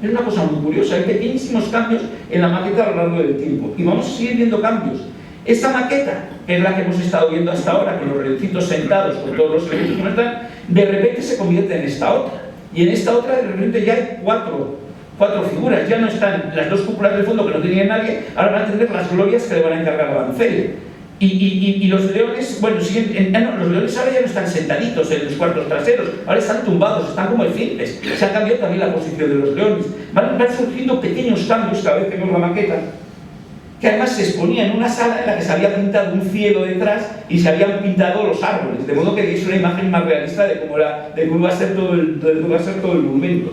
Es una cosa muy curiosa, hay pequeñísimos cambios en la maqueta a lo largo del tiempo y vamos a seguir viendo cambios. Esta maqueta, que es la que hemos estado viendo hasta ahora, con los relojitos sentados, con todos los elementos que están, de repente se convierte en esta otra. Y en esta otra de repente ya hay cuatro figuras, ya no están las 2 cúpulas del fondo que no tenía nadie, ahora van a tener las glorias que le van a encargar a Bancelli. Y los leones, bueno, los leones ahora ya no están sentaditos en los cuartos traseros, ahora están tumbados, están como elefantes. Se ha cambiado también la posición de los leones. Van surgiendo pequeños cambios cada vez que vemos la maqueta, que además se exponía en una sala en la que se había pintado un cielo detrás y se habían pintado los árboles, de modo que es una imagen más realista de cómo va a ser todo el monumento.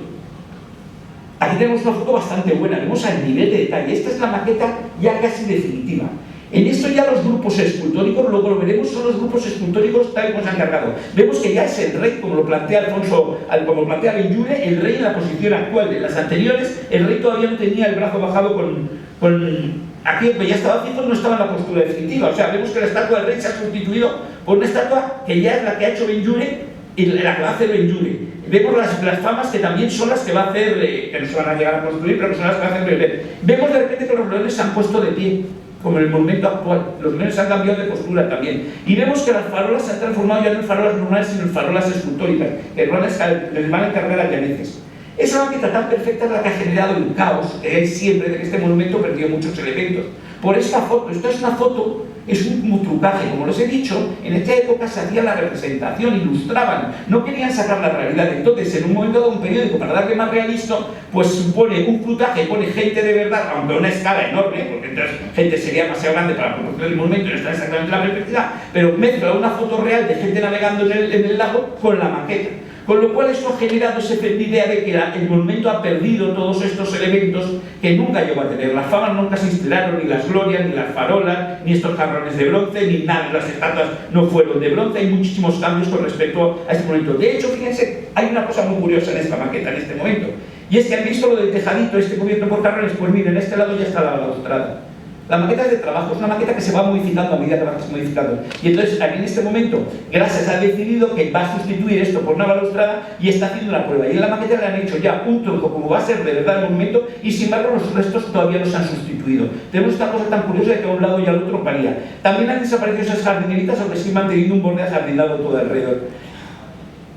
Aquí tenemos una foto bastante buena, vemos al nivel de detalle. Esta es la maqueta ya casi definitiva. En esto ya los grupos escultóricos, luego lo veremos, son los grupos escultóricos tal como se han encargado. Vemos que ya es el rey, como lo plantea como lo plantea Benlliure, el rey en la posición actual. En las anteriores, el rey todavía no tenía el brazo bajado aquí ya estaba fijo, no estaba en la postura definitiva. O sea, vemos que la estatua del rey se ha sustituido por una estatua que ya es la que ha hecho Benlliure y la que va a hacer Benlliure. Vemos las famas que también son las que va a hacer, que no se van a llegar a construir, pero que son las que va a hacer Benlliure. Vemos de repente que los leones se han puesto de pie, como en el monumento actual. Los leones han cambiado de postura también. Y vemos que las farolas se han transformado ya no en farolas normales, sino en farolas escultóricas, que les van a encargar a llaneces. Esa maqueta tan perfecta es la que ha generado el caos que hay siempre de que este monumento perdió muchos elementos. Por esta foto, esta es una foto, es un trucaje, como les he dicho, en esta época se hacía la representación, ilustraban, no querían sacar la realidad. Entonces, en un momento dado, un periódico, para darle más realismo, pues pone un trucaje, pone gente de verdad, aunque a una escala enorme, porque entonces gente sería demasiado grande para proporcionar el monumento y no está exactamente la perspectiva, pero mezcla una foto real de gente navegando en el lago con la maqueta. Con lo cual esto ha generado esa idea de que el monumento ha perdido todos estos elementos que nunca llegó a tener. Las famas nunca se instalaron, ni las glorias, ni las farolas, ni estos jarrones de bronce, ni nada. Las estatuas no fueron de bronce. Hay muchísimos cambios con respecto a este momento. De hecho, fíjense, hay una cosa muy curiosa en esta maqueta, en este momento. Y es que han visto lo del tejadito, este cubierto por jarrones. Pues miren, en este lado ya está la balaustrada. La maqueta es de trabajo, es una maqueta que se va modificando a medida que va modificando. Y entonces, aquí en este momento, Grases ha decidido que va a sustituir esto por una balaustrada y está haciendo una prueba. Y en la maqueta le han hecho ya un tronco como va a ser de verdad el monumento y sin embargo los restos todavía no se han sustituido. Tenemos esta cosa tan curiosa de que a un lado y al otro varía. También han desaparecido esas jardineritas, aunque sí manteniendo un borde ajardinado todo alrededor.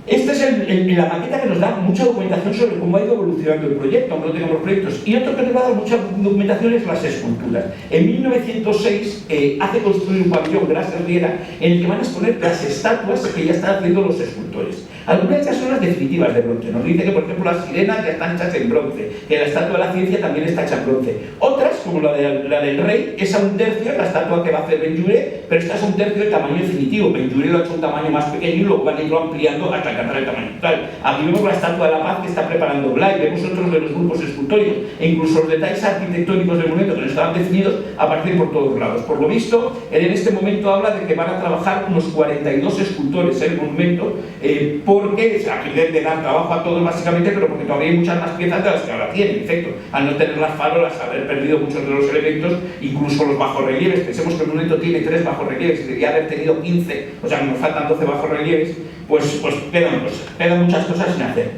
Esta es la maqueta que nos da mucha documentación sobre cómo ha ido evolucionando el proyecto, aunque no tengamos proyectos. Y otro que nos va a dar mucha documentación es las esculturas. En 1906 hace construir un pabellón Grases Riera en el que van a exponer las estatuas que ya están haciendo los escultores. Algunas ya son las definitivas de bronce. Nos dice que, por ejemplo, las sirenas ya están hechas en bronce, que la estatua de la ciencia también está hecha en bronce. Otras, como la del rey, es a un tercio, la estatua que va a hacer Benlliure, pero esta es a un tercio de tamaño definitivo. Benlliure lo ha hecho un tamaño más pequeño y luego van a irlo ampliando hasta alcanzar el tamaño total. Aquí vemos la estatua de la paz que está preparando Blay, vemos otros de los grupos escultóricos, e incluso los detalles arquitectónicos del monumento que no estaban definidos aparecen por todos lados. Por lo visto, él en este momento habla de que van a trabajar unos 42 escultores en el monumento, porque aquí deben dar trabajo a todos básicamente, pero porque todavía hay muchas más piezas de las que ahora tienen, en efecto, al no tener las farolas, haber perdido muchos de los elementos, incluso los bajorrelieves. Pensemos que el monumento tiene 3 bajorrelieves y debería haber tenido 15, o sea, nos faltan 12 bajorrelieves, pues quedan muchas cosas sin hacer.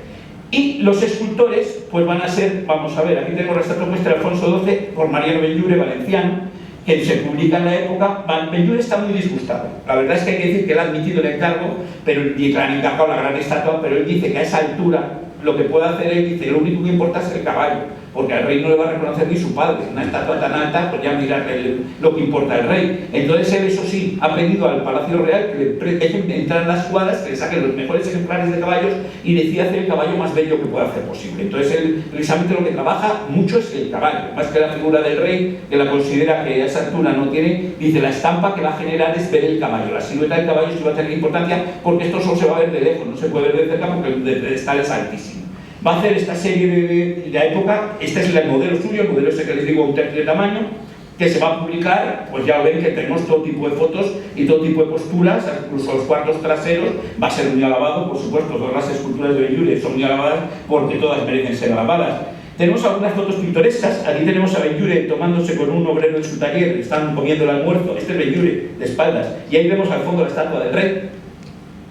Y los escultores pues van a ser, vamos a ver, aquí tenemos la estatua puesta de Alfonso XII por Mariano Benlliure, valenciano, que se publica en la época. Benlliure está muy disgustado. La verdad es que hay que decir que él ha admitido el encargo, pero y le han encargado la gran estatua, pero él dice que a esa altura lo que puede hacer él, dice, lo único que importa es el caballo, porque al rey no le va a reconocer ni su padre. Una estatua tan alta, pues ya mirar lo que importa el rey. Entonces él, eso sí, ha pedido al Palacio Real que le dejen entrar en las cuadras, que le saquen los mejores ejemplares de caballos y decide hacer el caballo más bello que pueda hacer posible. Entonces él, precisamente lo que trabaja mucho es el caballo, más que la figura del rey, que la considera que a esa altura no tiene. Dice, la estampa que va a generar es ver el caballo, la silueta del caballo sí va a tener importancia, porque esto solo se va a ver de lejos, no se puede ver de cerca porque el pedestal es altísimo. Va a hacer esta serie de la época. Este es el modelo suyo, el modelo ese que les digo, un tercio de tamaño, que se va a publicar. Pues ya ven que tenemos todo tipo de fotos y todo tipo de posturas, incluso los cuartos traseros. Va a ser muy alabado, por supuesto, todas las esculturas de Benlliure son muy alabadas porque todas merecen ser alabadas. Tenemos algunas fotos pintorescas. Aquí tenemos a Benlliure tomándose con un obrero en su taller, están comiendo el almuerzo. Este es Benlliure, de espaldas, y ahí vemos al fondo la estatua del rey.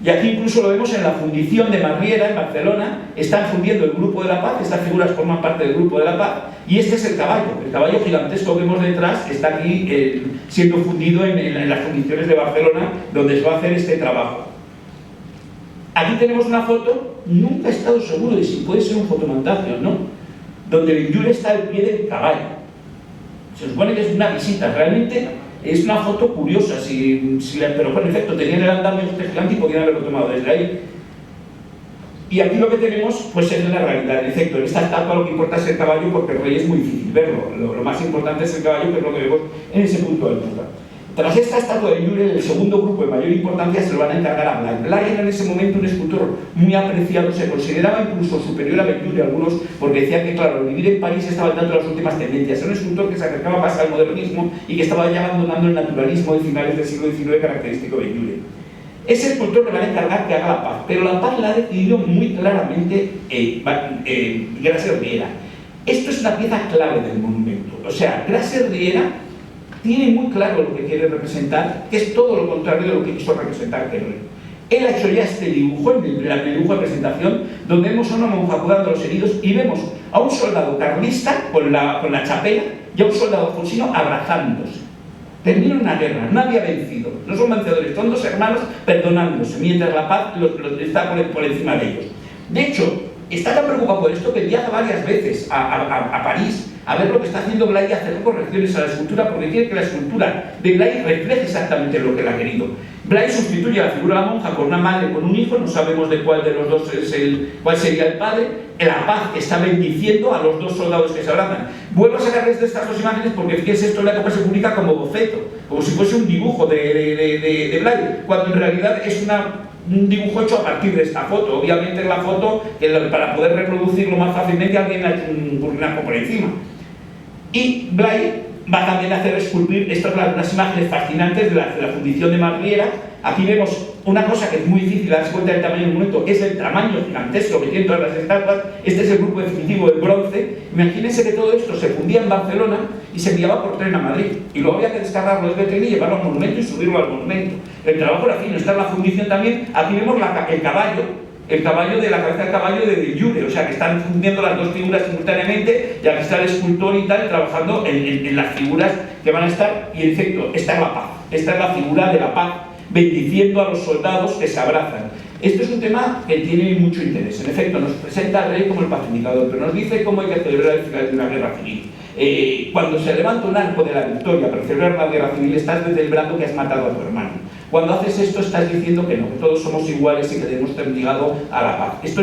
Y aquí incluso lo vemos en la fundición de Marriera, en Barcelona. Están fundiendo el Grupo de la Paz, estas figuras forman parte del Grupo de la Paz, y este es el caballo gigantesco que vemos detrás, está aquí siendo fundido en las fundiciones de Barcelona, donde se va a hacer este trabajo. Aquí tenemos una foto, nunca he estado seguro de si puede ser un fotomontaje o no, donde Benlliure está al pie del caballo. Se supone que es una visita, realmente es una foto curiosa, pero por efecto tenían el andamio gigante y podían haberlo tomado desde ahí. Y aquí lo que tenemos pues es la realidad. En efecto, en esta estatua lo que importa es el caballo, porque el rey es muy difícil verlo. Lo más importante es el caballo, que es lo que vemos en ese punto de altura. Tras esta estatua de Benlliure, el segundo grupo de mayor importancia se lo van a encargar a Blay. Blay era en ese momento un escultor muy apreciado, se consideraba incluso superior a Benlliure algunos, porque decía que, claro, al vivir en París estaba al tanto de las últimas tendencias. Era un escultor que se acercaba más al modernismo y que estaba ya abandonando el naturalismo de finales del siglo XIX característico de Benlliure. Ese escultor le van a encargar que haga la paz, pero la paz la ha decidido muy claramente Grases Riera. Esto es una pieza clave del monumento. O sea, Grases Riera tiene muy claro lo que quiere representar, que es todo lo contrario de lo que quiso representar Querol. Él ha hecho ya este dibujo, el dibujo de presentación, donde vemos a una monja curando a los heridos y vemos a un soldado carlista con la chapela y a un soldado alfonsino abrazándose. Termina una guerra, nadie ha vencido, no son vencedores, son dos hermanos perdonándose, mientras la paz está por encima de ellos. De hecho, está tan preocupado por esto que viaja varias veces a París a ver lo que está haciendo Blay y hacer correcciones a la escultura, porque quiere que la escultura de Blay refleje exactamente lo que él ha querido. Blay sustituye a la figura de la monja con una madre con un hijo, no sabemos de cuál de los dos cuál sería el padre. La paz está bendiciendo a los dos soldados que se abrazan. Vuelvo a sacarles de estas dos imágenes porque fíjense, esto en la época se publica como boceto, como si fuese un dibujo de Blay, cuando en realidad es un dibujo hecho a partir de esta foto. Obviamente la foto, para poder reproducirlo más fácilmente, alguien ha hecho un burlinaco por encima. Y Blay va también a hacer esculpir unas imágenes fascinantes de la fundición de Marriera. Aquí vemos una cosa que es muy difícil darse cuenta del tamaño del monumento es el tamaño gigantesco que tienen todas las estatuas. Este es el grupo definitivo del bronce. Imagínense que todo esto se fundía en Barcelona y se enviaba por tren a Madrid. Y luego había que descargarlo desde el tren y llevarlo al monumento y subirlo al monumento. El trabajo era fino, está en la fundición también. Aquí vemos el caballo de la cabeza del caballo de Jure, o sea que están fundiendo las dos figuras simultáneamente, y aquí está el escultor y tal trabajando en las figuras que van a estar. Y en efecto, esta es la paz, esta es la figura de la paz, bendiciendo a los soldados que se abrazan. Esto es un tema que tiene mucho interés. En efecto, nos presenta al rey como el pacificador, pero nos dice cómo hay que celebrar el final de una guerra civil. Cuando se levanta un arco de la victoria para celebrar la guerra civil, estás celebrando que has matado a tu hermano. Cuando haces esto, estás diciendo que no, que todos somos iguales y que debemos estar ligados a la paz. Esto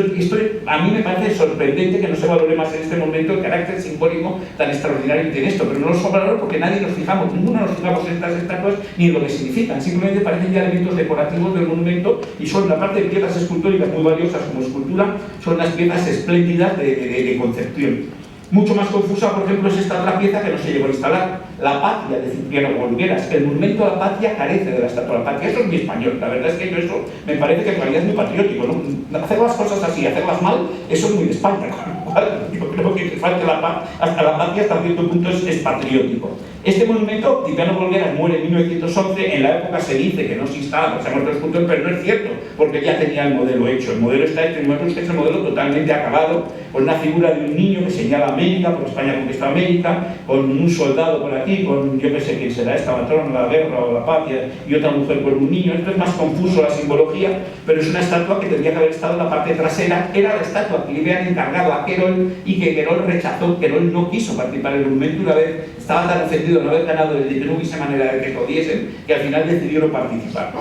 a mí me parece sorprendente que no se valore más en este momento el carácter simbólico tan extraordinario que tiene esto, pero no lo valoro porque nadie nos fijamos, ninguno nos fijamos en estas estatuas ni en lo que significan, simplemente parecen ya elementos decorativos del monumento y son, una parte de piezas escultóricas muy valiosas como escultura, son unas piezas espléndidas de concepción. Mucho más confusa, por ejemplo, es esta otra pieza que no se llegó a instalar, la Patria de Cipriano Olgueras. El monumento a la patria carece de la estatua de la patria. Eso es muy español. La verdad es que yo eso me parece que en realidad es muy patriótico, ¿no? Hacer las cosas así, hacerlas mal, eso es muy de España. Con lo cual, yo creo que falta la paz hasta la patria hasta cierto punto es patriótico. Este monumento, Cipriano Olgueras muere en 1911, en la época se dice que no se instala porque se ha muerto el escultor, pero no es cierto, porque ya tenía el modelo hecho. El modelo está hecho, el modelo totalmente acabado, con una figura de un niño que señala América, porque España conquistó América, con un soldado por aquí, con yo que sé quién será esta matrona, la guerra o la patria, y otra mujer con un niño. Esto es más confuso la simbología, pero es una estatua que tendría que haber estado en la parte trasera. Era la estatua que le habían encargado a Querol y que Querol rechazó. Querol no quiso participar en el monumento, una vez estaba tan ofendido de no haber ganado el de que no hubiese manera de que pudiesen, que al final decidió no participar.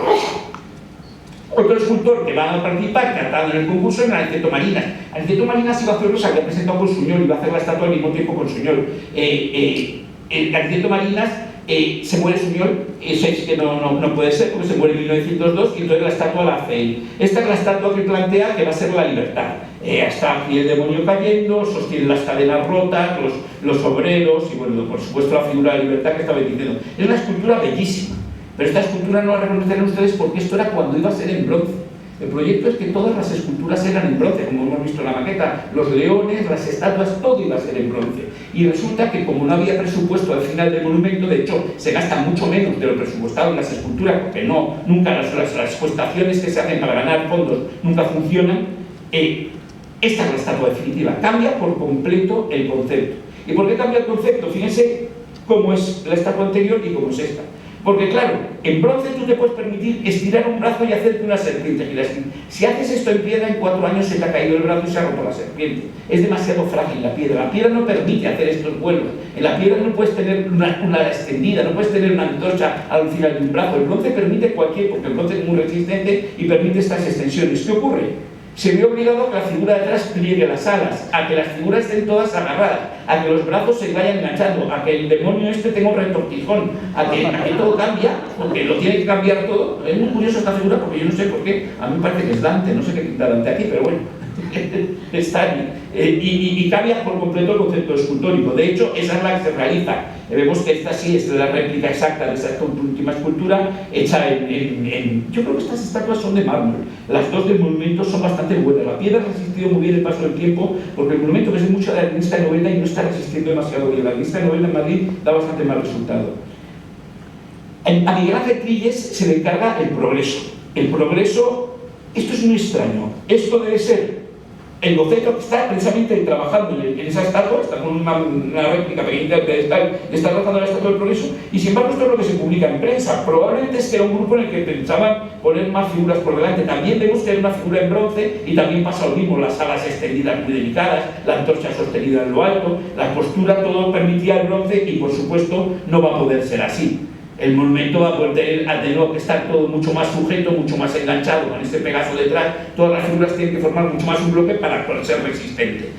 Otro escultor que va a participar, que ha estado en el concurso, es Aniceto Marinas. Aniceto Marinas iba a hacerlo, se había presentado con Suñol, iba a hacer la estatua al mismo tiempo con Suñol. Aniceto Marinas se muere Suñol, eso es que no puede ser, porque se muere en 1902 y entonces la estatua la hace él. Esta es la estatua que plantea que va a ser la libertad. Está aquí el demonio cayendo, sostiene las cadenas rotas, los obreros y, bueno, por supuesto la figura de la libertad que está bendiciendo. Es una escultura bellísima, pero esta escultura no la reconocerán ustedes porque esto era cuando iba a ser en bronce. El proyecto es que todas las esculturas eran en bronce, como hemos visto en la maqueta, los leones, las estatuas, todo iba a ser en bronce. Y resulta que como no había presupuesto al final del monumento, de hecho se gasta mucho menos de lo presupuestado en las esculturas, porque nunca las costaciones que se hacen para ganar fondos nunca funcionan. Esta es la estatua definitiva, cambia por completo el concepto. ¿Y por qué cambia el concepto? Fíjense cómo es la estatua anterior y cómo es esta. Porque claro, en bronce tú te puedes permitir estirar un brazo y hacerte una serpiente. Si haces esto en piedra, en 4 años se te ha caído el brazo y se ha roto la serpiente. Es demasiado frágil la piedra. La piedra no permite hacer estos vuelos. En la piedra no puedes tener una extendida, no puedes tener una antorcha al final de un brazo. El bronce permite cualquier, porque el bronce es muy resistente y permite estas extensiones. ¿Qué ocurre? Se ve obligado a que la figura de atrás pliegue las alas, a que las figuras estén todas agarradas, a que los brazos se vayan enganchando, a que el demonio este tenga un retortijón, a que todo cambia, porque lo tiene que cambiar todo. Es muy curioso esta figura porque yo no sé por qué, a mí me parece que es Dante, no sé qué pinta Dante aquí, pero bueno, está ahí. Y cambia por completo el concepto escultórico. De hecho, esa es la que se realiza. Vemos que esta sí es la réplica exacta de esta última escultura hecha yo creo que estas estatuas son de mármol. Las dos del monumento son bastante buenas. La piedra ha resistido muy bien el paso del tiempo, porque el monumento que es mucho de la Ermista Novena y no está resistiendo demasiado bien. La Ermista Novena en Madrid da bastante mal resultado. A Miguel Ángel Trilles se le encarga el progreso. El progreso, esto es muy extraño. Esto debe ser el boceto que está precisamente trabajando en esa estatua, está con una réplica pequeñita de está trabajando en la estatua del progreso, y sin embargo esto es lo que se publica en prensa. Probablemente es que era un grupo en el que pensaban poner más figuras por delante. También vemos que hay una figura en bronce y también pasa lo mismo, las alas extendidas muy delicadas, la antorcha sostenida en lo alto, la postura, todo permitía el bronce y por supuesto no va a poder ser así. El monumento va a poder tener que estar todo mucho más sujeto, mucho más enganchado con este Pegaso detrás. Todas las figuras tienen que formar mucho más un bloque para poder ser resistente.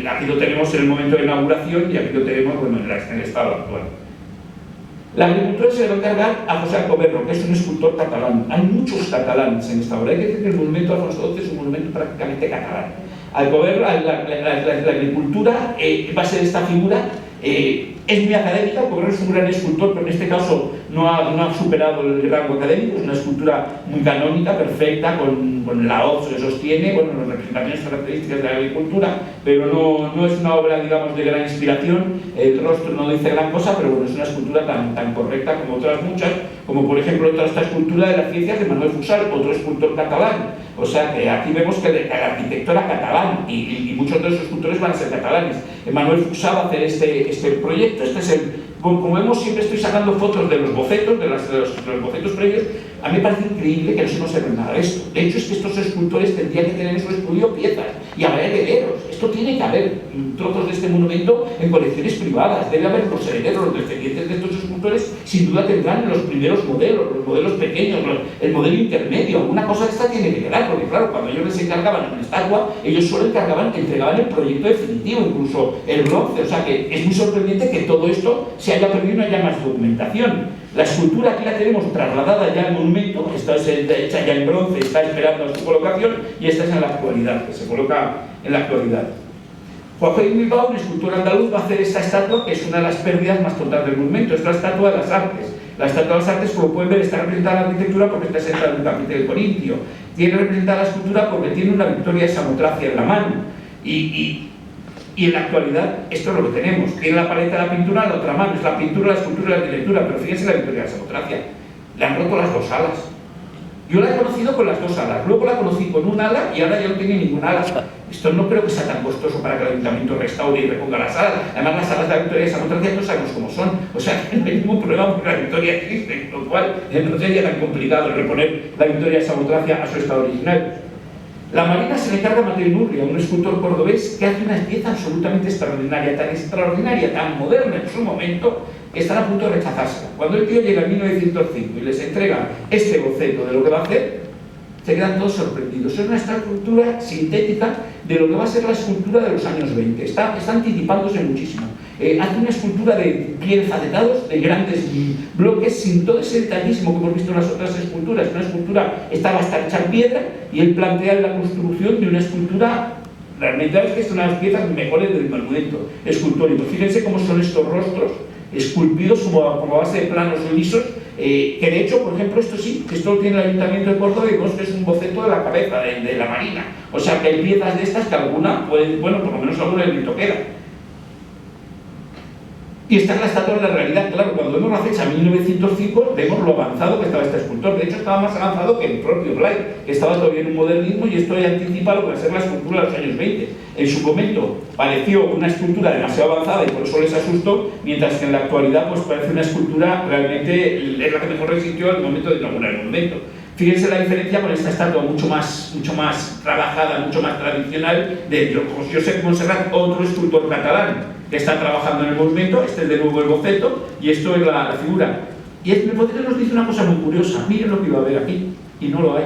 Aquí lo tenemos en el momento de inauguración y aquí lo tenemos en el estado actual. La agricultura se le va a encargar a José Alcoberro, que es un escultor catalán. Hay muchos catalanes en esta obra. Hay que decir que el monumento de Alfonso XII es un monumento prácticamente catalán. Alcoberro, la agricultura va a ser esta figura. Es muy académica, porque es un gran escultor, pero en este caso no ha superado el rango académico. Es una escultura muy canónica, perfecta, con la hoz que sostiene, bueno, las representaciones características de la agricultura, pero no es una obra, digamos, de gran inspiración. El rostro no dice gran cosa, pero bueno, es una escultura tan correcta como otras muchas, como por ejemplo esta escultura de la ciencia de Manuel Fusal, otro escultor catalán. O sea que aquí vemos que el arquitecto era catalán y muchos de los escultores van a ser catalanes. Manuel Fusal va a hacer este proyecto. Como vemos, siempre estoy sacando fotos de los bocetos, de los bocetos previos. A mí me parece increíble que no se nos observe nada de esto. De hecho, es que estos escultores tendrían que tener en su estudio piezas y habrá herederos. Esto tiene que haber trozos de este monumento en colecciones privadas. Debe haber los herederos, los descendientes de estos escultores, sin duda tendrán los primeros modelos, los modelos pequeños, el modelo intermedio. Alguna cosa de esta tiene que quedar, porque claro, cuando ellos les encargaban una estatua, ellos solo entregaban el proyecto definitivo, incluso el bronce. O sea que es muy sorprendente que todo esto se haya perdido y no haya más documentación. La escultura aquí la tenemos trasladada ya al monumento, esta es hecha ya en bronce, está esperando su colocación, y esta es en la actualidad, que se coloca en la actualidad. Juan Joaquín Bilbao, un escultor andaluz, va a hacer esta estatua, que es una de las pérdidas más totales del monumento. Es la estatua de las artes. La estatua de las artes, como pueden ver, está representada en la arquitectura porque está sentada en un capitelio corintio. Tiene representada la escultura porque tiene una victoria de Samotracia en la mano. Y en la actualidad, esto es lo que tenemos. Tiene la paleta de la pintura en la otra mano. Es la pintura, la escultura y la arquitectura. Pero fíjense la victoria de Samotracia. Le han roto las dos alas. Yo la he conocido con las dos alas. Luego la conocí con un ala y ahora ya no tiene ninguna ala. Esto no creo que sea tan costoso para que el ayuntamiento restaure y reponga las alas. Además, las alas de la victoria de Samotracia no sabemos cómo son. O sea, no hay ningún problema porque la victoria existe. Con lo cual, no sería tan complicado reponer la victoria de Samotracia a su estado original. La Marina se le encarga a Mateo Inurria, un escultor cordobés que hace una pieza absolutamente extraordinaria, tan moderna en su momento, que están a punto de rechazársela. Cuando el tío llega en 1905 y les entrega este boceto de lo que va a hacer, se quedan todos sorprendidos. Es una escultura sintética de lo que va a ser la escultura de los años 20. Está anticipándose muchísimo. Hace una escultura de pieles acetados, de grandes bloques, sin todo ese detallismo que hemos visto en las otras esculturas. Una escultura estaba hasta hecha en piedra y él plantea la construcción de una escultura. Realmente es que son una de las piezas mejores del monumento escultórico. Fíjense cómo son estos rostros esculpidos como base de planos lisos, que de hecho, por ejemplo, esto lo tiene el Ayuntamiento de Córdoba y vemos que es un boceto de la cabeza de la Marina. O sea que hay piezas de estas que alguna, bueno, por lo menos alguna del grito queda. Y esta es la estatua de la realidad. Claro, cuando vemos la fecha 1905, vemos lo avanzado que estaba este escultor. De hecho, estaba más avanzado que el propio Blay, que estaba todavía en un modernismo, y esto ya anticipa lo que va a ser la escultura de los años 20. En su momento pareció una escultura demasiado avanzada y por eso les asustó, mientras que en la actualidad pues parece una escultura realmente es la que mejor resistió al momento de inaugurar el monumento. Fíjense la diferencia con esta estatua mucho más trabajada, mucho más tradicional, de Josep Montserrat, otro escultor catalán que está trabajando en el monumento. Este es de nuevo el boceto y esto es la figura. Y el boceto nos dice una cosa muy curiosa. Miren lo que iba a haber aquí, y no lo hay.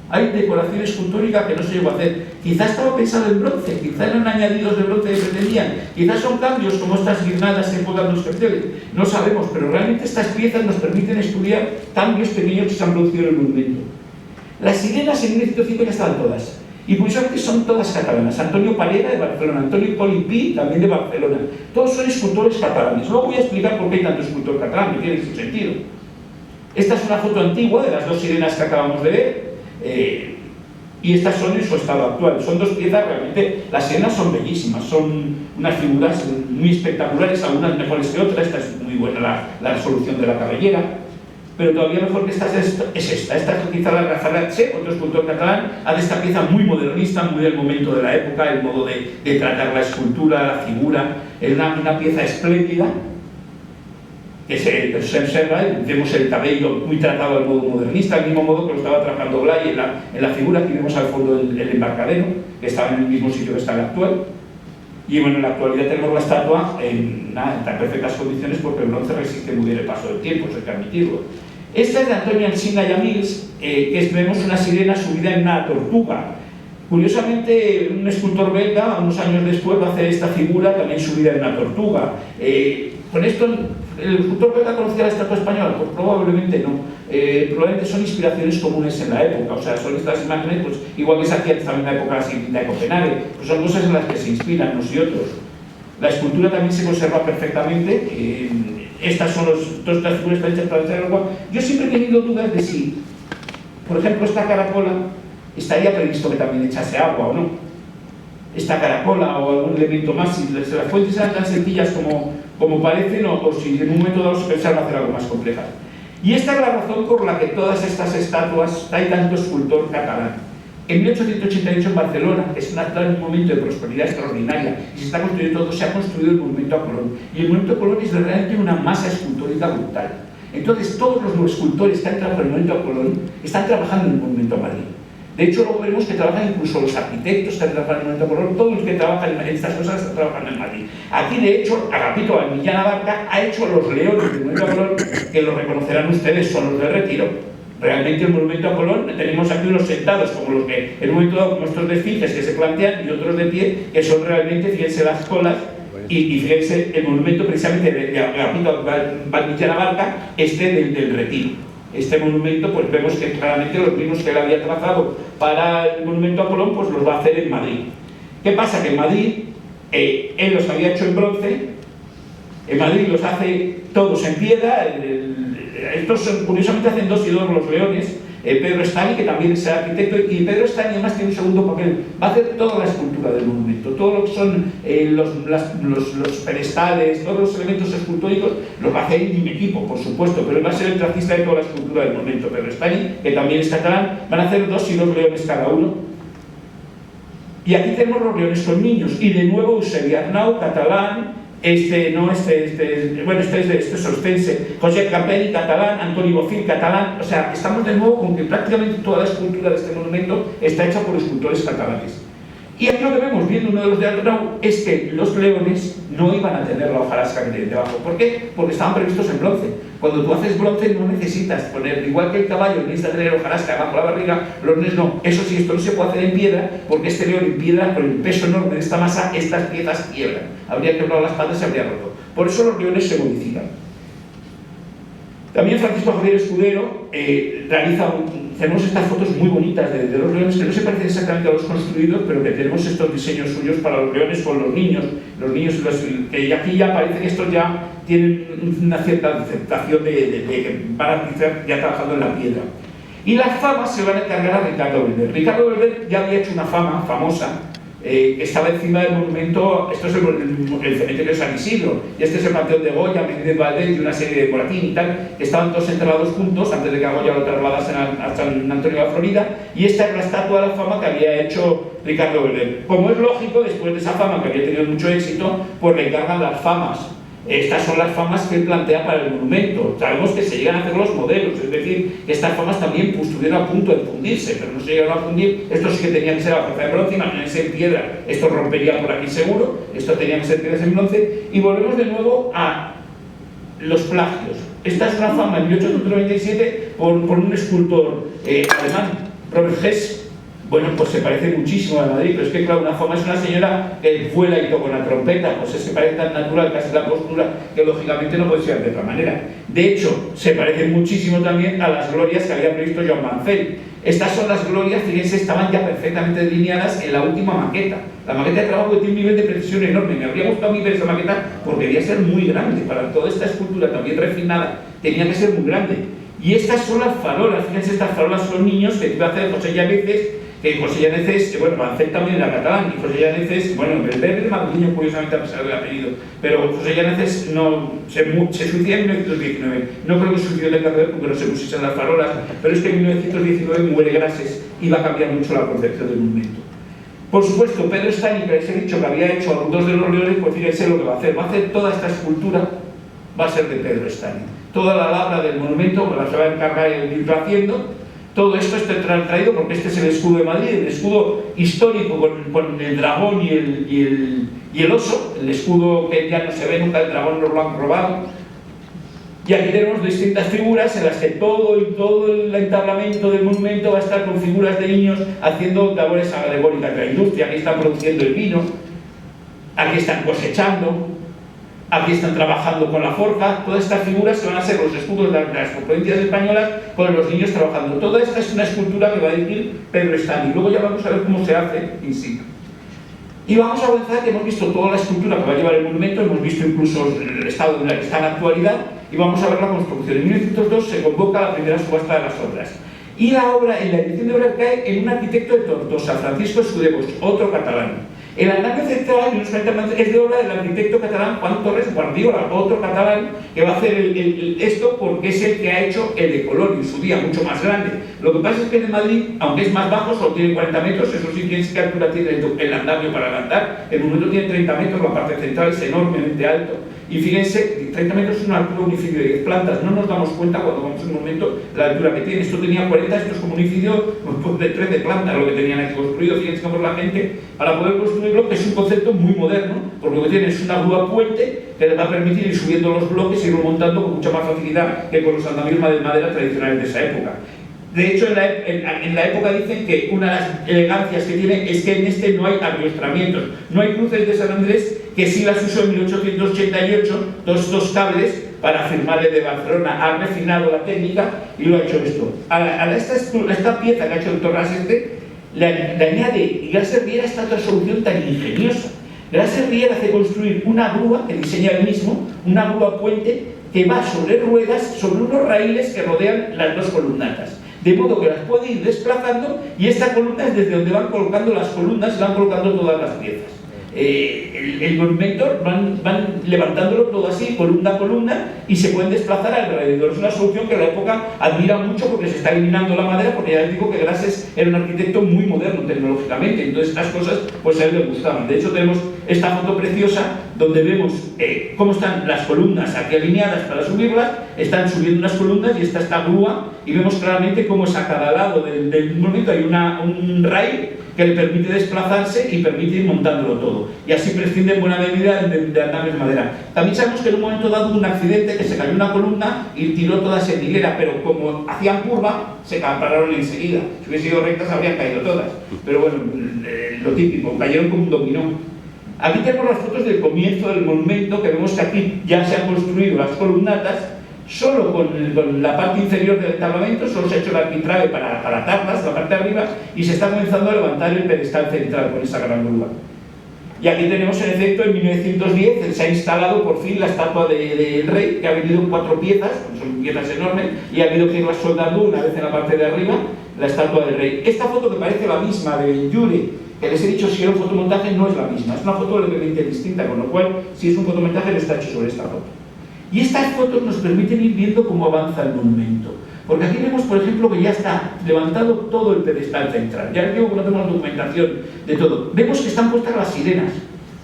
Hay decoración escultórica que no se llegó a hacer. Quizás estaba pensado en bronce, quizás eran añadidos de bronce que pretendían, quizás son cambios como estas guirnaldas que pongan los carteles. No sabemos, pero realmente estas piezas nos permiten estudiar cambios pequeños que se han producido en el monumento. Las sirenas en 1905 ya estaban todas. Y curiosamente son todas catalanas. Antonio Parera de Barcelona, Antonio Colipí también de Barcelona. Todos son escultores catalanes. Luego voy a explicar por qué hay tanto escultor catalán, que tiene su sentido. Esta es una foto antigua de las dos sirenas que acabamos de ver. Y estas son en su estado actual. Son dos piezas realmente. Las sirenas son bellísimas, son unas figuras muy espectaculares, algunas mejores que otras. Esta es muy buena la resolución de la cabellera. Pero todavía mejor que esta es esta. Esta es quizá la Rafalatxe, otro escultor catalán, hace esta pieza muy modernista, muy del momento de la época, el modo de tratar la escultura, la figura. Es una pieza espléndida que se observa, vemos el cabello muy tratado al modo modernista, al mismo modo que lo estaba tratando Blay en la figura. Aquí vemos al fondo el embarcadero, que estaba en el mismo sitio que está el actual. Y bueno, en la actualidad tenemos la estatua en tan perfectas condiciones porque el bronce resiste muy bien el paso del tiempo, eso hay que admitirlo. Esta es de Antonio Alsina Yamils, que vemos una sirena subida en una tortuga. Curiosamente, un escultor belga, unos años después, va a hacer esta figura también subida en una tortuga. Con esto, ¿el escultor belga conocía la estatua española? Pues probablemente no. Probablemente son inspiraciones comunes en la época. O sea, son estas imágenes, pues igual que se hacía también en la época de Copenhague, pues son cosas en las que se inspiran unos y otros. La escultura también se conserva perfectamente. Estas son todas estas figuras están hechas para echar agua. Yo siempre he tenido dudas de si, por ejemplo, esta caracola estaría previsto que también echase agua o no. Esta caracola o algún elemento más, si las fuentes eran tan sencillas como parecen, o si en un momento dado se pensaron hacer algo más complejas. Y esta es la razón por la que todas estas estatuas hay tanto escultor catalán. En 1888 en Barcelona es un momento de prosperidad extraordinaria y se está construyendo todo, se ha construido el monumento a Colón. Y el monumento a Colón es realmente una masa escultórica brutal. Entonces todos los escultores que han trabajado en el monumento a Colón están trabajando en el monumento a Madrid. De hecho, luego veremos que trabajan incluso los arquitectos que han trabajado en el monumento a Colón, todos los que trabajan en estas cosas están trabajando en Madrid. Aquí, de hecho, Agapito Valmillán Abarca ha hecho los leones del monumento a Colón, que lo reconocerán ustedes, son los de Retiro. Realmente el monumento a Colón, tenemos aquí unos sentados como los que en un momento dado, como estos de esfinges que se plantean, y otros de pie, que son realmente, fíjense las colas, y fíjense el monumento precisamente de Agapito Valmillán Abarca, del Retiro. Este monumento, pues vemos que claramente los mismos que él había trazado para el monumento a Colón, pues los va a hacer en Madrid. ¿Qué pasa? Que en Madrid, él los había hecho en bronce, en Madrid los hace todos en piedra. Estos curiosamente hacen 2 y 2 los leones. Pedro Estany, que también es arquitecto, y Pedro Estany además tiene un segundo papel, va a hacer toda la escultura del monumento, todo lo que son los pedestales, todos los elementos escultóricos, los va a hacer en equipo, por supuesto, pero él va a ser el tracista de toda la escultura del monumento. Pedro Estany, que también es catalán, van a hacer 2 y 2 leones cada uno. Y aquí tenemos los leones con niños, y de nuevo Eusebi Arnau, catalán, este es Ostense, José Capelli, catalán, Antoni Bofill, catalán. O sea, estamos de nuevo con que prácticamente toda la escultura de este monumento está hecha por escultores catalanes. Y aquí lo que vemos, viendo uno de los de Arnau, es que los leones no iban a tener la hojarasca que tienen debajo. ¿Por qué? Porque estaban previstos en bronce. Cuando tú haces bronce no necesitas poner, igual que el caballo necesita tener hojarasca bajo la barriga, los leones no. Eso sí, esto no se puede hacer en piedra, porque este león en piedra, con el peso enorme de esta masa, estas piezas quiebran. Habría quebrado las patas y se habría roto. Por eso los leones se modifican. También Francisco Javier Escudero tenemos estas fotos muy bonitas de los leones que no se parecen exactamente a los construidos, pero que tenemos estos diseños suyos para los leones con los niños que aquí ya parece que estos ya tienen una cierta aceptación de que van a estar ya trabajando en la piedra. Y las famas se van a encargar a Ricardo Belver. Ricardo Belver ya había hecho una fama famosa, estaba encima del monumento. Esto es el cementerio de San Isidro, y este es el panteón de Goya, Menéndez Valdés y una serie de Moratín y tal, que estaban todos enterrados juntos antes de que a Goya lo trasladasen a San Antonio de la Florida, y esta es la estatua de la fama que había hecho Ricardo Belver. Como es lógico, después de esa fama que había tenido mucho éxito, pues le encargan las famas. Estas son las famas que él plantea para el monumento. Sabemos que se llegan a hacer los modelos, es decir, que estas famas también estuvieron a punto de fundirse, pero no se llegaron a fundir. Estos sí que tenían que ser a fuerza de bronce, imagínense en piedra, esto rompería por aquí seguro, esto tenía que ser piedras en bronce. Y volvemos de nuevo a los plagios. Esta es una fama en 1897 por un escultor alemán, Robert Hess. Bueno, pues se parece muchísimo a Madrid, pero es que claro, una fama es una señora que vuela y toca una trompeta, pues es que parece tan natural, casi la postura, que lógicamente no puede ser de otra manera. De hecho, se parece muchísimo también a las glorias que había previsto Joan Mancel. Estas son las glorias, fíjense, estaban ya perfectamente delineadas en la última maqueta. La maqueta de trabajo que tiene un nivel de precisión enorme. Me habría gustado a mí ver esa maqueta porque debía ser muy grande. Para toda esta escultura también refinada, tenía que ser muy grande. Y estas son las farolas, fíjense, estas farolas son niños que iba a hacer José Llaneces, que José Llaneces, bueno, Mancel también era catalán, y José Llaneces, bueno, Belver es madrileño curiosamente a pesar del apellido, pero José Llaneces se suicida en 1919. No creo que se suicidó de carrera porque no se pusiesen las farolas, pero es que en 1919 muere Grases y va a cambiar mucho la concepción del monumento. Por supuesto, Pedro Estany, que les he dicho que había hecho 2 de los leones, pues fíjense lo que va a hacer. Va a hacer toda esta escultura, va a ser de Pedro Estany. Toda la labra del monumento pues la se va a encargar de ir haciendo. Todo esto está traído porque este es el escudo de Madrid, el escudo histórico con el dragón y el oso, el escudo que ya no se ve nunca, el dragón nos lo han robado. Y aquí tenemos distintas figuras en las que todo el entablamento del monumento va a estar con figuras de niños haciendo labores alegóricas de la industria. Aquí están produciendo el vino, aquí están cosechando, aquí están trabajando con la forja. Todas estas figuras que van a ser los escudos de las provincias españolas con los niños trabajando. Toda esta es una escultura que va a dirigir Pedro Estany. Luego ya vamos a ver cómo se hace in situ. Y vamos a avanzar, que hemos visto toda la estructura que va a llevar el monumento, hemos visto incluso el estado en el que está en la actualidad, y vamos a ver la construcción. En 1902 se convoca la primera subasta de las obras. Y la obra, en la dirección de obra, cae en un arquitecto de Tortosa, Francisco Escudebos, otro catalán. El andamio central es de obra del arquitecto catalán Juan Torres Guardiola, otro catalán que va a hacer esto porque es el que ha hecho el de Colón en su día, mucho más grande. Lo que pasa es que en Madrid, aunque es más bajo, solo tiene 40 metros, eso sí, fíjense qué altura tiene el andamio para levantar. El monumento tiene 30 metros, la parte central es enormemente alto. Y fíjense, 30 metros es una altura, un edificio de 10 plantas. No nos damos cuenta cuando vamos en un momento la altura que tiene. Esto tenía 40, esto es como un edificio de 13 plantas lo que tenían aquí construido. Fíjense cómo la gente, para poder construirlo, que es un concepto muy moderno, porque lo que tiene es una grúa puente que les va a permitir ir subiendo los bloques y ir montando con mucha más facilidad que con los andamios de madera tradicionales de esa época. De hecho, en la época dicen que una de las elegancias que tiene es que en este no hay arrastramientos, no hay cruces de San Andrés, que sí las usó en 1888, todos estos cables para firmarle de Barcelona. Ha refinado la técnica y lo ha hecho esto. A esta pieza que ha hecho el Torras le añade, y Grasser Riera esta otra solución tan ingeniosa. Grasser Riera hace construir una grúa, que diseña él mismo, una grúa puente que va sobre ruedas, sobre unos raíles que rodean las dos columnatas. De modo que las puede ir desplazando, y esta columna es desde donde van colocando las columnas y van colocando todas las piezas. El monumento van levantándolo todo así, columna a columna, y se pueden desplazar alrededor. Es una solución que en la época admira mucho porque se está eliminando la madera, porque ya les digo que Grasser era un arquitecto muy moderno tecnológicamente, entonces estas cosas pues a él le gustaban. De hecho tenemos esta foto preciosa donde vemos cómo están las columnas aquí alineadas para subirlas, están subiendo unas columnas y está esta grúa, y vemos claramente cómo es a cada lado del monumento hay un rail que le permite desplazarse y permite ir montándolo todo. Y así prescinde en buena medida de andamios de madera. También sabemos que en un momento dado hubo un accidente, que se cayó una columna y tiró toda esa hilera, pero como hacían curva, se pararon enseguida. Si hubiesen sido rectas, habrían caído todas. Pero bueno, lo típico, cayeron como un dominó. Aquí tenemos las fotos del comienzo del monumento, que vemos que aquí ya se han construido las columnatas, solo con la parte inferior del entablamento, solo se ha hecho el arquitrabe para atarlas, la parte de arriba, y se está comenzando a levantar el pedestal central con esa gran grúa. Y aquí tenemos en efecto en 1910 se ha instalado por fin la estatua del rey, que ha venido en 4 piezas, son piezas enormes, y ha habido que irlas soldando una vez en la parte de arriba, la estatua del rey. Esta foto, que parece la misma de Jure, que les he dicho si era un fotomontaje, no es la misma, es una foto levemente distinta, con lo cual si es un fotomontaje no está hecho sobre esta foto. Y estas fotos nos permiten ir viendo cómo avanza el monumento. Porque aquí vemos, por ejemplo, que ya está levantado todo el pedestal central. Ya les digo que no tenemos documentación de todo. Vemos que están puestas las sirenas.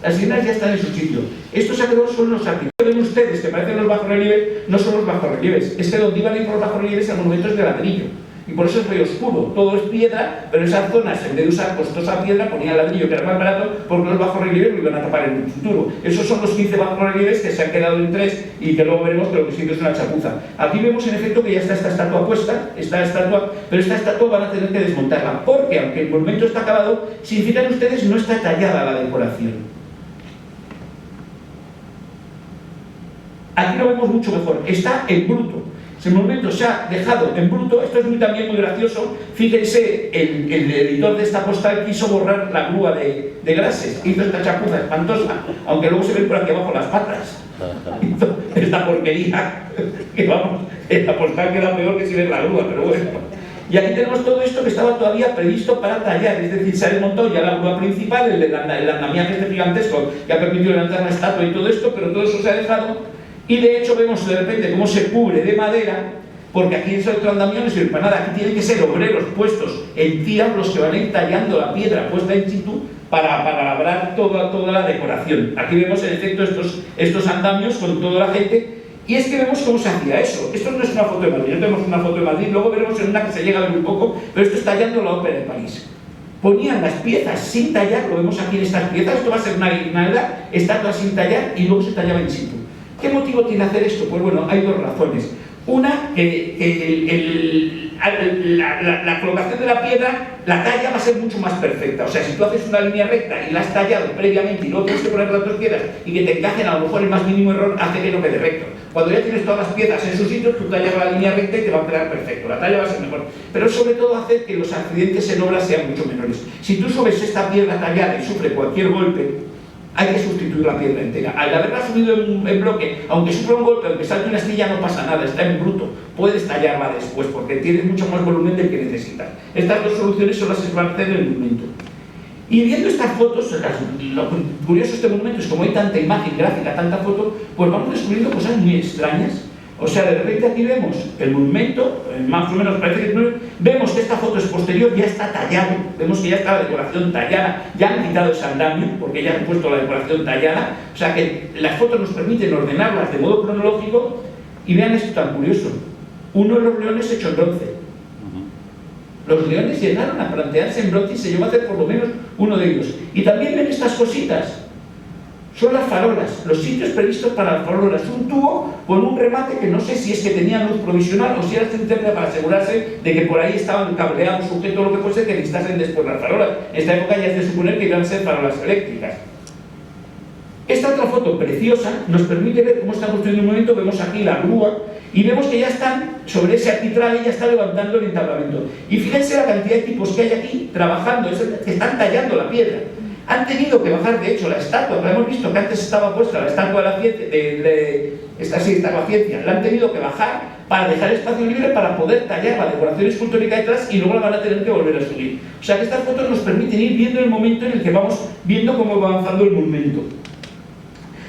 Las sirenas ya están en su sitio. Estos saqueros son los arquitectos. Ven ustedes que parecen los bajorrelieves, no son los bajorrelieves. Es que donde iban a ir los bajorrelieves el monumento es de ladrillo. Y por eso es muy oscuro, todo es piedra, pero esas zonas, en vez de usar costosa piedra, ponían ladrillo, que era más barato, porque los bajorrelieves lo iban a tapar en el futuro. Esos son los 15 bajorrelieves que se han quedado en 3 y que luego veremos que lo que sí que es una chapuza. Aquí vemos en efecto que ya está esta estatua puesta, pero esta estatua van a tener que desmontarla, porque aunque el monumento está acabado, si fijan ustedes, no está tallada la decoración. Aquí lo vemos mucho mejor, está en bruto. Si el monumento se ha dejado en bruto, esto es también muy gracioso. Fíjense, el editor de esta postal quiso borrar la grúa de Grasser, hizo esta chapuza espantosa, aunque luego se ven por aquí abajo las patas. Esta porquería, que vamos, la postal queda peor que si ves la grúa, pero bueno. Y aquí tenemos todo esto que estaba todavía previsto para tallar, es decir, se ha desmontado ya la grúa principal, el andamiaje este gigantesco que ha permitido levantar la estatua y todo esto, pero todo eso se ha dejado. Y de hecho vemos de repente cómo se cubre de madera, porque aquí es otro andamio, no sirve para nada. Aquí tienen que ser obreros puestos en tiras los que van a ir tallando la piedra puesta en situ para labrar toda la decoración. Aquí vemos en efecto estos andamios con toda la gente. Y es que vemos cómo se hacía eso. Esto no es una foto de Madrid, no tenemos una foto de Madrid, luego veremos en una que se llega a ver un poco, pero esto es tallando la ópera de París. Ponían las piezas sin tallar, lo vemos aquí en estas piezas, esto va a ser una estatua sin tallar y luego se tallaba in situ. ¿Qué motivo tiene hacer esto? Pues bueno, hay 2 razones. Una, la colocación de la piedra, la talla va a ser mucho más perfecta. O sea, si tú haces una línea recta y la has tallado previamente y luego tienes que poner las dos piedras y que te encajen, a lo mejor el más mínimo error hace que no quede recto. Cuando ya tienes todas las piezas en su sitio, tú tallas la línea recta y te va a quedar perfecto. La talla va a ser mejor. Pero sobre todo hacer que los accidentes en obra sean mucho menores. Si tú subes esta piedra tallada y sufre cualquier golpe, hay que sustituir la piedra entera. Al haberla subido en bloque, aunque sufra un golpe, aunque salte una astilla, no pasa nada, está en bruto. Puedes tallarla después, porque tienes mucho más volumen del que necesitas. Estas dos soluciones son las que se van a hacer en el monumento. Y viendo estas fotos, lo curioso de este monumento es como hay tanta imagen gráfica, tanta foto, pues vamos descubriendo cosas muy extrañas. O sea, de repente aquí vemos el monumento, más o menos parece que vemos que esta foto es posterior, ya está tallado, vemos que ya está la decoración tallada, ya han quitado ese andamio, porque ya han puesto la decoración tallada, o sea que las fotos nos permiten ordenarlas de modo cronológico, y vean esto tan curioso, uno de los leones hecho en bronce. Los leones llegaron a plantearse en bronce y se llegó a hacer por lo menos uno de ellos. Y también ven estas cositas. Son las farolas, los sitios previstos para las farolas. Un tubo con un remate que no sé si es que tenía luz provisional o si era interna para asegurarse de que por ahí estaban cableados, sujetos, lo que fuese, que necesitasen después las farolas. En esta época ya es de suponer que iban a ser farolas eléctricas. Esta otra foto preciosa nos permite ver cómo está construyendo un momento. Vemos aquí la grúa y vemos que ya están sobre ese arbitral y ya está levantando el entablamento. Y fíjense la cantidad de tipos que hay aquí trabajando, que están tallando la piedra. Han tenido que bajar, de hecho, la estatua, que hemos visto que antes estaba puesta, la estatua de la ciencia, esta sí está la ciencia, la han tenido que bajar para dejar espacio libre para poder tallar la decoración escultórica detrás y luego la van a tener que volver a subir. O sea que estas fotos nos permiten ir viendo el momento en el que vamos viendo cómo va avanzando el monumento.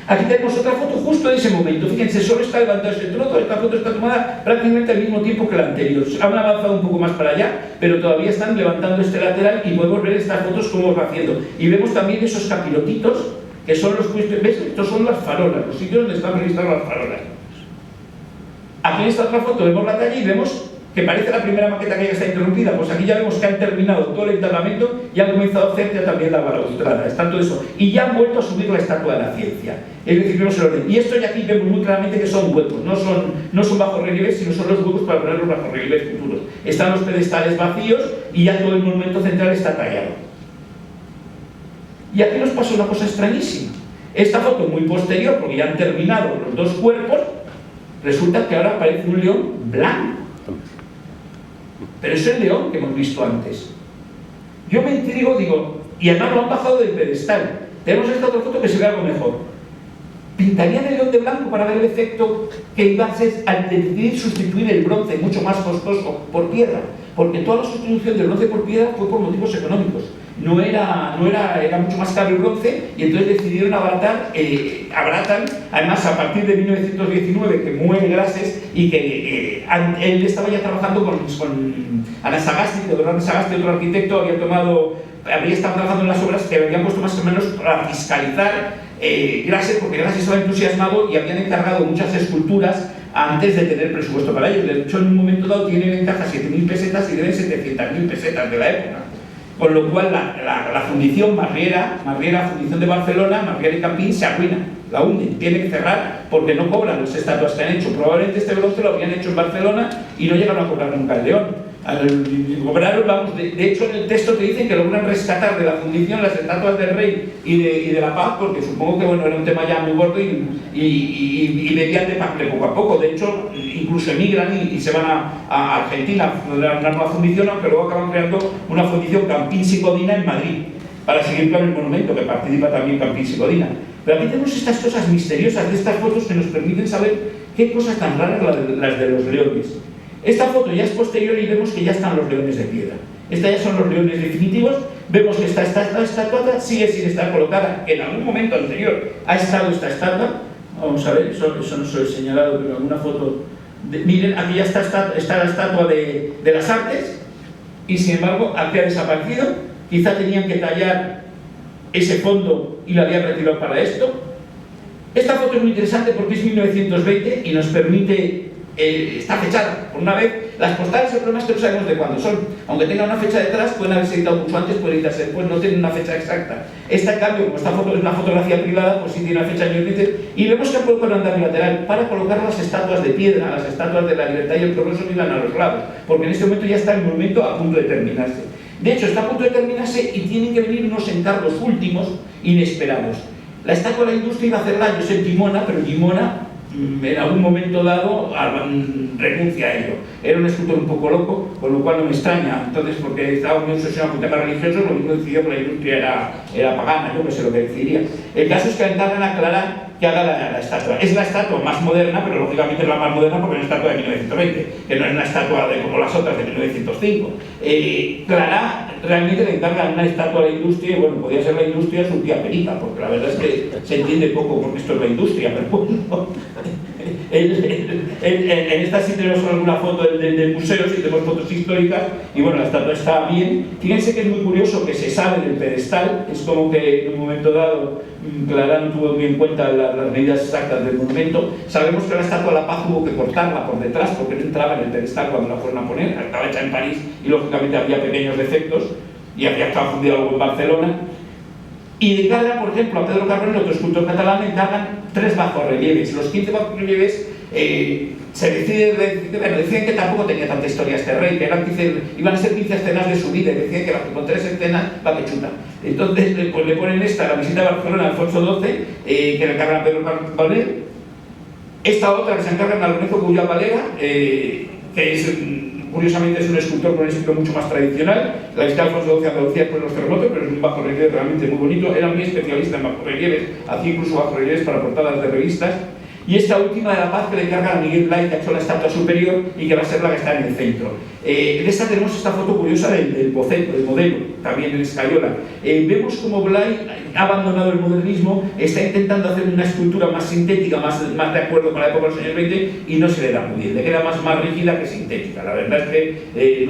Aquí tenemos otra foto justo de ese momento. Fíjense, solo está levantado ese trozo. Esta foto está tomada prácticamente al mismo tiempo que la anterior. Han avanzado un poco más para allá, pero todavía están levantando este lateral y podemos ver estas fotos cómo va haciendo. Y vemos también esos capirotitos que son los puestos. ¿Ves? Estos son las farolas, los sitios donde están registradas las farolas. Aquí en esta otra foto vemos la talla y vemos que parece la primera maqueta que ya está interrumpida. Pues aquí ya vemos que han terminado todo el entablamento y han comenzado a hacer ya también la balaustrada. Está todo eso. Y ya han vuelto a subir la estatua de la ciencia. Es decir, vemos el orden. Y esto ya aquí vemos muy claramente que son huecos. No son bajorrelieves, sino son los huecos para poner los bajorrelieves futuros. Están los pedestales vacíos y ya todo el monumento central está tallado. Y aquí nos pasa una cosa extrañísima. Esta foto muy posterior, porque ya han terminado los dos cuerpos, resulta que ahora aparece un león blanco. Pero es el león que hemos visto antes. Yo me intrigo, digo, y además lo han bajado del pedestal. Tenemos esta otra foto que se ve algo mejor. ¿Pintarían el león de blanco para ver el efecto que iba a ser al decidir sustituir el bronce, mucho más costoso, por piedra? Porque toda la sustitución del bronce por piedra fue por motivos económicos. Era mucho más caro el bronce y entonces decidieron abaratar, además a partir de 1919 que muere Grases y que él estaba ya trabajando con Ana Sagasti, Teodoro Ana Sagasti, otro arquitecto, habría estado trabajando en las obras que habían puesto más o menos para fiscalizar Grases, porque Grases estaba entusiasmado y habían encargado muchas esculturas antes de tener presupuesto para ellos. De hecho, en un momento dado tienen en caja 7.000 pesetas y deben 700.000 pesetas de la época. Con lo cual la fundición Marriera, Fundición de Barcelona, Marriera y Campín, se arruina, la hunden, tiene que cerrar porque no cobran las estatuas que han hecho. Probablemente este bronce lo habían hecho en Barcelona y no llegaron a cobrar nunca el león. Cobraron, de hecho en el texto te dicen que logran rescatar de la fundición las estatuas del rey y de la paz, porque supongo que era un tema ya muy gordo y bebían de paz poco a poco. De hecho, incluso emigran y se van a Argentina a fundar una nueva fundición, aunque luego acaban creando una fundición Campins y Codina en Madrid para seguir con el monumento, que participa también Campins y Codina. Pero aquí tenemos estas cosas misteriosas de estas fotos que nos permiten saber qué cosas tan raras las de los leones. Esta foto ya es posterior y vemos que ya están los leones de piedra. Estos ya son los leones definitivos. Vemos que esta estatua sigue sin estar colocada. En algún momento anterior ha estado esta estatua. Vamos a ver, eso no se lo he señalado, pero en alguna foto. Miren, aquí ya está la estatua de las artes y sin embargo aquí ha desaparecido. Quizá tenían que tallar ese fondo y lo habían retirado para esto. Esta foto es muy interesante porque es 1920 y nos permite está fechada. Por una vez, las postales, el problema es que no sabemos de cuándo son. Aunque tenga una fecha detrás, pueden haberse editado mucho antes, pueden editarse después, no tienen una fecha exacta. Esta, en cambio, como esta foto es una fotografía privada, pues sí tiene una fecha años 20. Y vemos que puede poner un andamio lateral para colocar las estatuas de piedra, las estatuas de la libertad y el progreso que iban a los lados. Porque en este momento ya está el monumento a punto de terminarse. De hecho, está a punto de terminarse y tienen que venir unos encargos últimos inesperados. La estatua de la industria iba a hacerla Josep Llimona, pero Llimona en algún momento dado renuncia a ello. Era un escultor un poco loco, con lo cual no me extraña. Entonces, porque estaba muy obsesionado con temas religiosos, lo mismo decidió que la industria era pagana, yo que sé lo que decidiría. El caso es que le encargan a Clarà que haga la estatua. Es la estatua más moderna, pero lógicamente es la más moderna porque es una estatua de 1920, que no es una estatua como las otras de 1905. Clarà realmente le encargan una estatua a la industria, y bueno, podría ser la industria su tía Perica, porque la verdad es que se entiende poco porque esto es la industria, pero bueno. En esta sí tenemos alguna foto del museo, sí tenemos fotos históricas, y bueno, la estatua está bien. Fíjense que es muy curioso que se sale del pedestal, es como que en un momento dado Clarà no tuvo muy en cuenta las medidas exactas del monumento. Sabemos que la estatua de la Paz hubo que cortarla por detrás porque no entraba en el pedestal cuando la fueron a poner, estaba hecha en París y lógicamente había pequeños defectos y había estado fundido algo en Barcelona. Y de encargan, por ejemplo, a Pedro Carbonell, otro escultor catalán, le encargan 3 bajorrelieves. Los 15 bajorrelieves decían que tampoco tenía tanta historia este rey, que iban a ser 15 escenas de su vida, y decían que con 3 escenas va que chuta. Entonces pues le ponen esta, la visita a Barcelona de Alfonso XII, que le encargan a Pedro Carbonell. Esta otra que se encargan a Lorenzo Guyá Valera, que es... Curiosamente es un escultor con un estilo mucho más tradicional. La visita de Alfonso XII a Andalucía después de los terremotos, pero es un bajorrelieve realmente muy bonito. Era muy especialista en bajorrelieves, hacía incluso bajorrelieves para portadas de revistas. Y esta última de La Paz que le encargan a Miguel Blay, que ha hecho la estatua superior y que va a ser la que está en el centro. En esta tenemos esta foto curiosa del boceto, del modelo, también en escayola. Vemos como Blay ha abandonado el modernismo, está intentando hacer una escultura más sintética, más de acuerdo con la época de los años 20, y no se le da muy bien, le queda más rígida que sintética. La verdad es que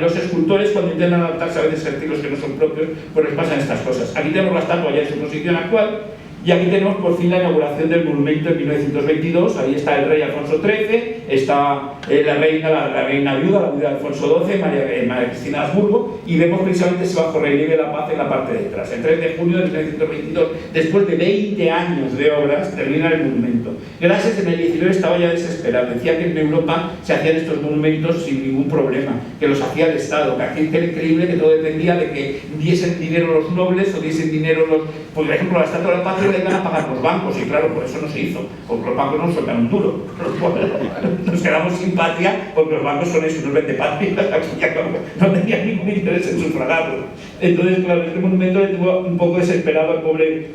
los escultores, cuando intentan adaptarse a veces a estilos que no son propios, pues les pasan estas cosas. Aquí tenemos la estatua ya en su posición actual. Y aquí tenemos por fin la inauguración del monumento en 1922. Ahí está el rey Alfonso XIII, está la reina viuda, la viuda de Alfonso XII, María Cristina de Habsburgo, y vemos precisamente ese bajorrelieve de La Paz en la parte de atrás. El 3 de junio de 1922, después de 20 años de obras, termina el monumento. Gracias, en el 19 estaba ya desesperado. Decía que en Europa se hacían estos monumentos sin ningún problema, que los hacía el Estado, que aquí era increíble, que todo dependía de que diesen dinero los nobles o diesen dinero los... Por ejemplo, la Estatua de la Patria le iban a pagar los bancos, y claro, por eso no se hizo, porque los bancos no sueltan un duro. Nos quedamos sin patria porque los bancos son eso, unos vendepatrias, aquí ya no tenían ningún interés en sufragarlo. Entonces, claro, este monumento le tuvo un poco desesperado al pobre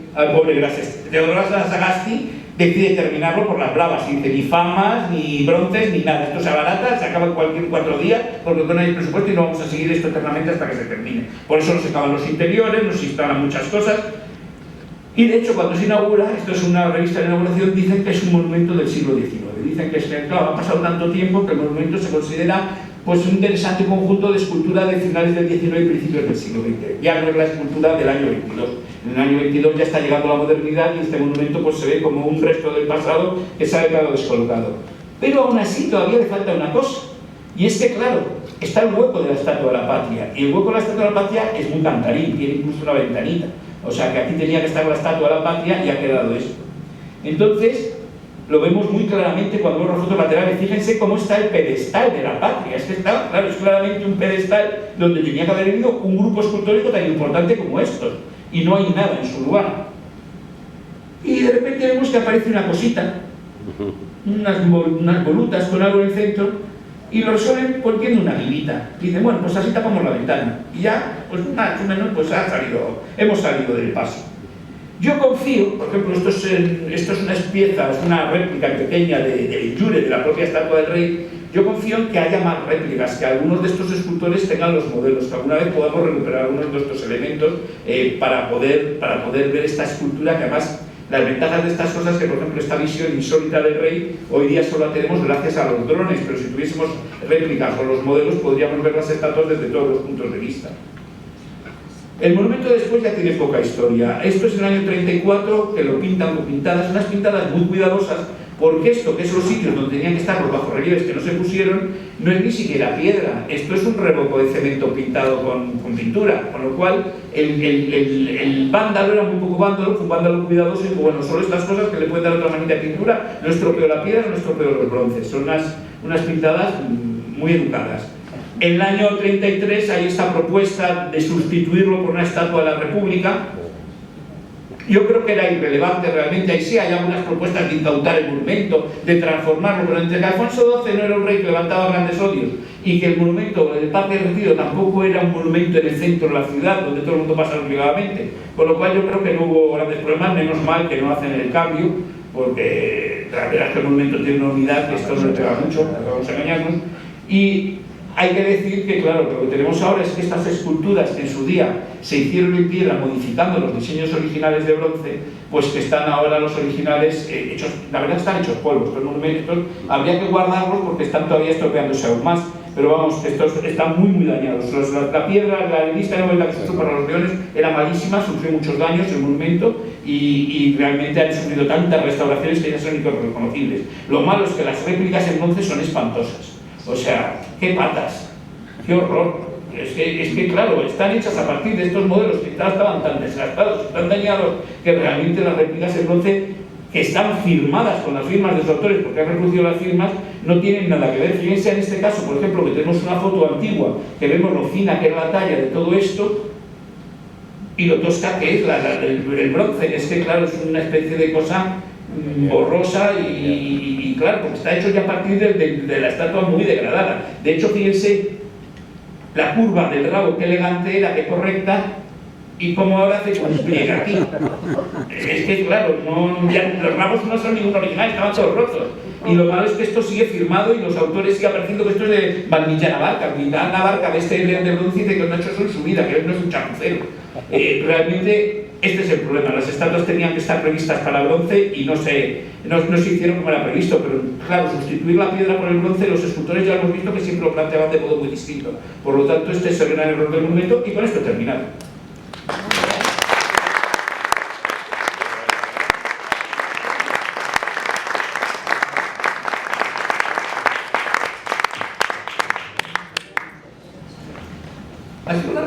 Gracias. Teodoro Sagasti decide terminarlo por las bravas, sin ni famas, ni bronces, ni nada. Esto se abarata, se acaba en cualquier 4 días, porque no hay presupuesto y no vamos a seguir esto eternamente hasta que se termine. Por eso no se acaban los interiores, no se instalan muchas cosas. Y de hecho, cuando se inaugura, esto es una revista de inauguración, dicen que es un monumento del siglo XIX. Dicen que claro, ha pasado tanto tiempo que el monumento se considera pues un interesante conjunto de escultura de finales del XIX y principios del siglo XX. Ya no es la escultura del año 22. En el año 22 ya está llegando la modernidad y este monumento pues se ve como un resto del pasado que se ha quedado descolocado. Pero aún así todavía le falta una cosa. Y es que, claro, está el hueco de la Estatua de la Patria. Y el hueco de la Estatua de la Patria es muy cantarín, tiene incluso una ventanita. O sea que aquí tenía que estar la Estatua de la Patria y ha quedado esto. Entonces, lo vemos muy claramente cuando vemos las fotos laterales. Fíjense cómo está el pedestal de la Patria. Es que está, claro, es claramente un pedestal donde tenía que haber habido un grupo escultórico tan importante como estos. Y no hay nada en su lugar. Y de repente vemos que aparece una cosita, unas volutas con algo en el centro, y lo resuelven poniendo una guilita. Dicen, bueno, pues así tapamos la ventana. Y ya, pues más o menos, pues hemos salido del paso. Yo confío, por ejemplo, esto es unas piezas, una réplica pequeña del Jure, de la propia estatua del rey. Yo confío en que haya más réplicas, que algunos de estos escultores tengan los modelos, que alguna vez podamos recuperar algunos de estos elementos para poder ver esta escultura, que además las ventajas de estas cosas, que por ejemplo esta visión insólita del rey, hoy día solo la tenemos gracias a los drones, pero si tuviésemos réplicas o los modelos podríamos ver las estatuas desde todos los puntos de vista. El monumento después ya tiene poca historia. Esto es en el año 34, que lo pintan con pintadas, unas pintadas muy cuidadosas, porque esto, que es los sitios donde tenían que estar los bajorrelieves que no se pusieron, no es ni siquiera piedra, esto es un revoco de cemento pintado con pintura, con lo cual el vándalo era muy poco vándalo, fue un vándalo cuidadoso y dijo, bueno, solo estas cosas que le pueden dar otra manita de pintura, no estropeó la piedra, no estropeó los bronces, son unas pintadas muy educadas. En el año 33 hay esta propuesta de sustituirlo por una estatua de la República. Yo creo que era irrelevante realmente, ahí sí hay algunas propuestas de incautar el monumento, de transformarlo, pero entre que Alfonso XII no era un rey que levantaba grandes odios y que el monumento, el Parque del Retiro, tampoco era un monumento en el centro de la ciudad, donde todo el mundo pasa obligadamente, con lo cual yo creo que no hubo grandes problemas, menos mal que no hacen el cambio, porque la verdad es que el monumento tiene una unidad que esto no le pega mucho, no vamos a engañarnos, y hay que decir que, claro, lo que tenemos ahora es que estas esculturas que en su día se hicieron en piedra modificando los diseños originales de bronce, pues que están ahora los originales hechos, la verdad están hechos polvos, estos monumentos habría que guardarlos porque están todavía estropeándose aún más, pero vamos, estos están muy dañados. La piedra, la arenisca de que se usó para los leones era malísima, sufrió muchos daños el monumento y realmente han sufrido tantas restauraciones que ya son irreconocibles. Lo malo es que las réplicas en bronce son espantosas. O sea, qué patas, qué horror. Es que claro, están hechas a partir de estos modelos que estaban tan desgastados, tan dañados, que realmente las réplicas en bronce, que están firmadas con las firmas de los autores, porque han reproducido las firmas, no tienen nada que ver. Fíjense en este caso, por ejemplo, que tenemos una foto antigua, que vemos lo fina que es la talla de todo esto, y lo tosca que es el bronce. Es que claro, es una especie de cosa borrosa y claro, porque está hecho ya a partir de la estatua muy degradada. De hecho, fíjense la curva del rabo, qué elegante era, qué correcta, y como ahora hace un pliegue aquí. Es que claro, los rabos no son ningún original, estaban todos rotos. Y lo malo es que esto sigue firmado y los autores siguen apareciendo que esto es de Valdilla Navarca. Valdilla Navarca, de este león de bronce, dice que no ha hecho eso en su vida, que él no es un chapucero. Realmente este es el problema. Las estatuas tenían que estar previstas para bronce y no se hicieron como era previsto, pero claro, sustituir la piedra por el bronce, los escultores ya hemos visto que siempre lo planteaban de modo muy distinto. Por lo tanto, este es el gran error del monumento y con esto he terminado. Ha sido una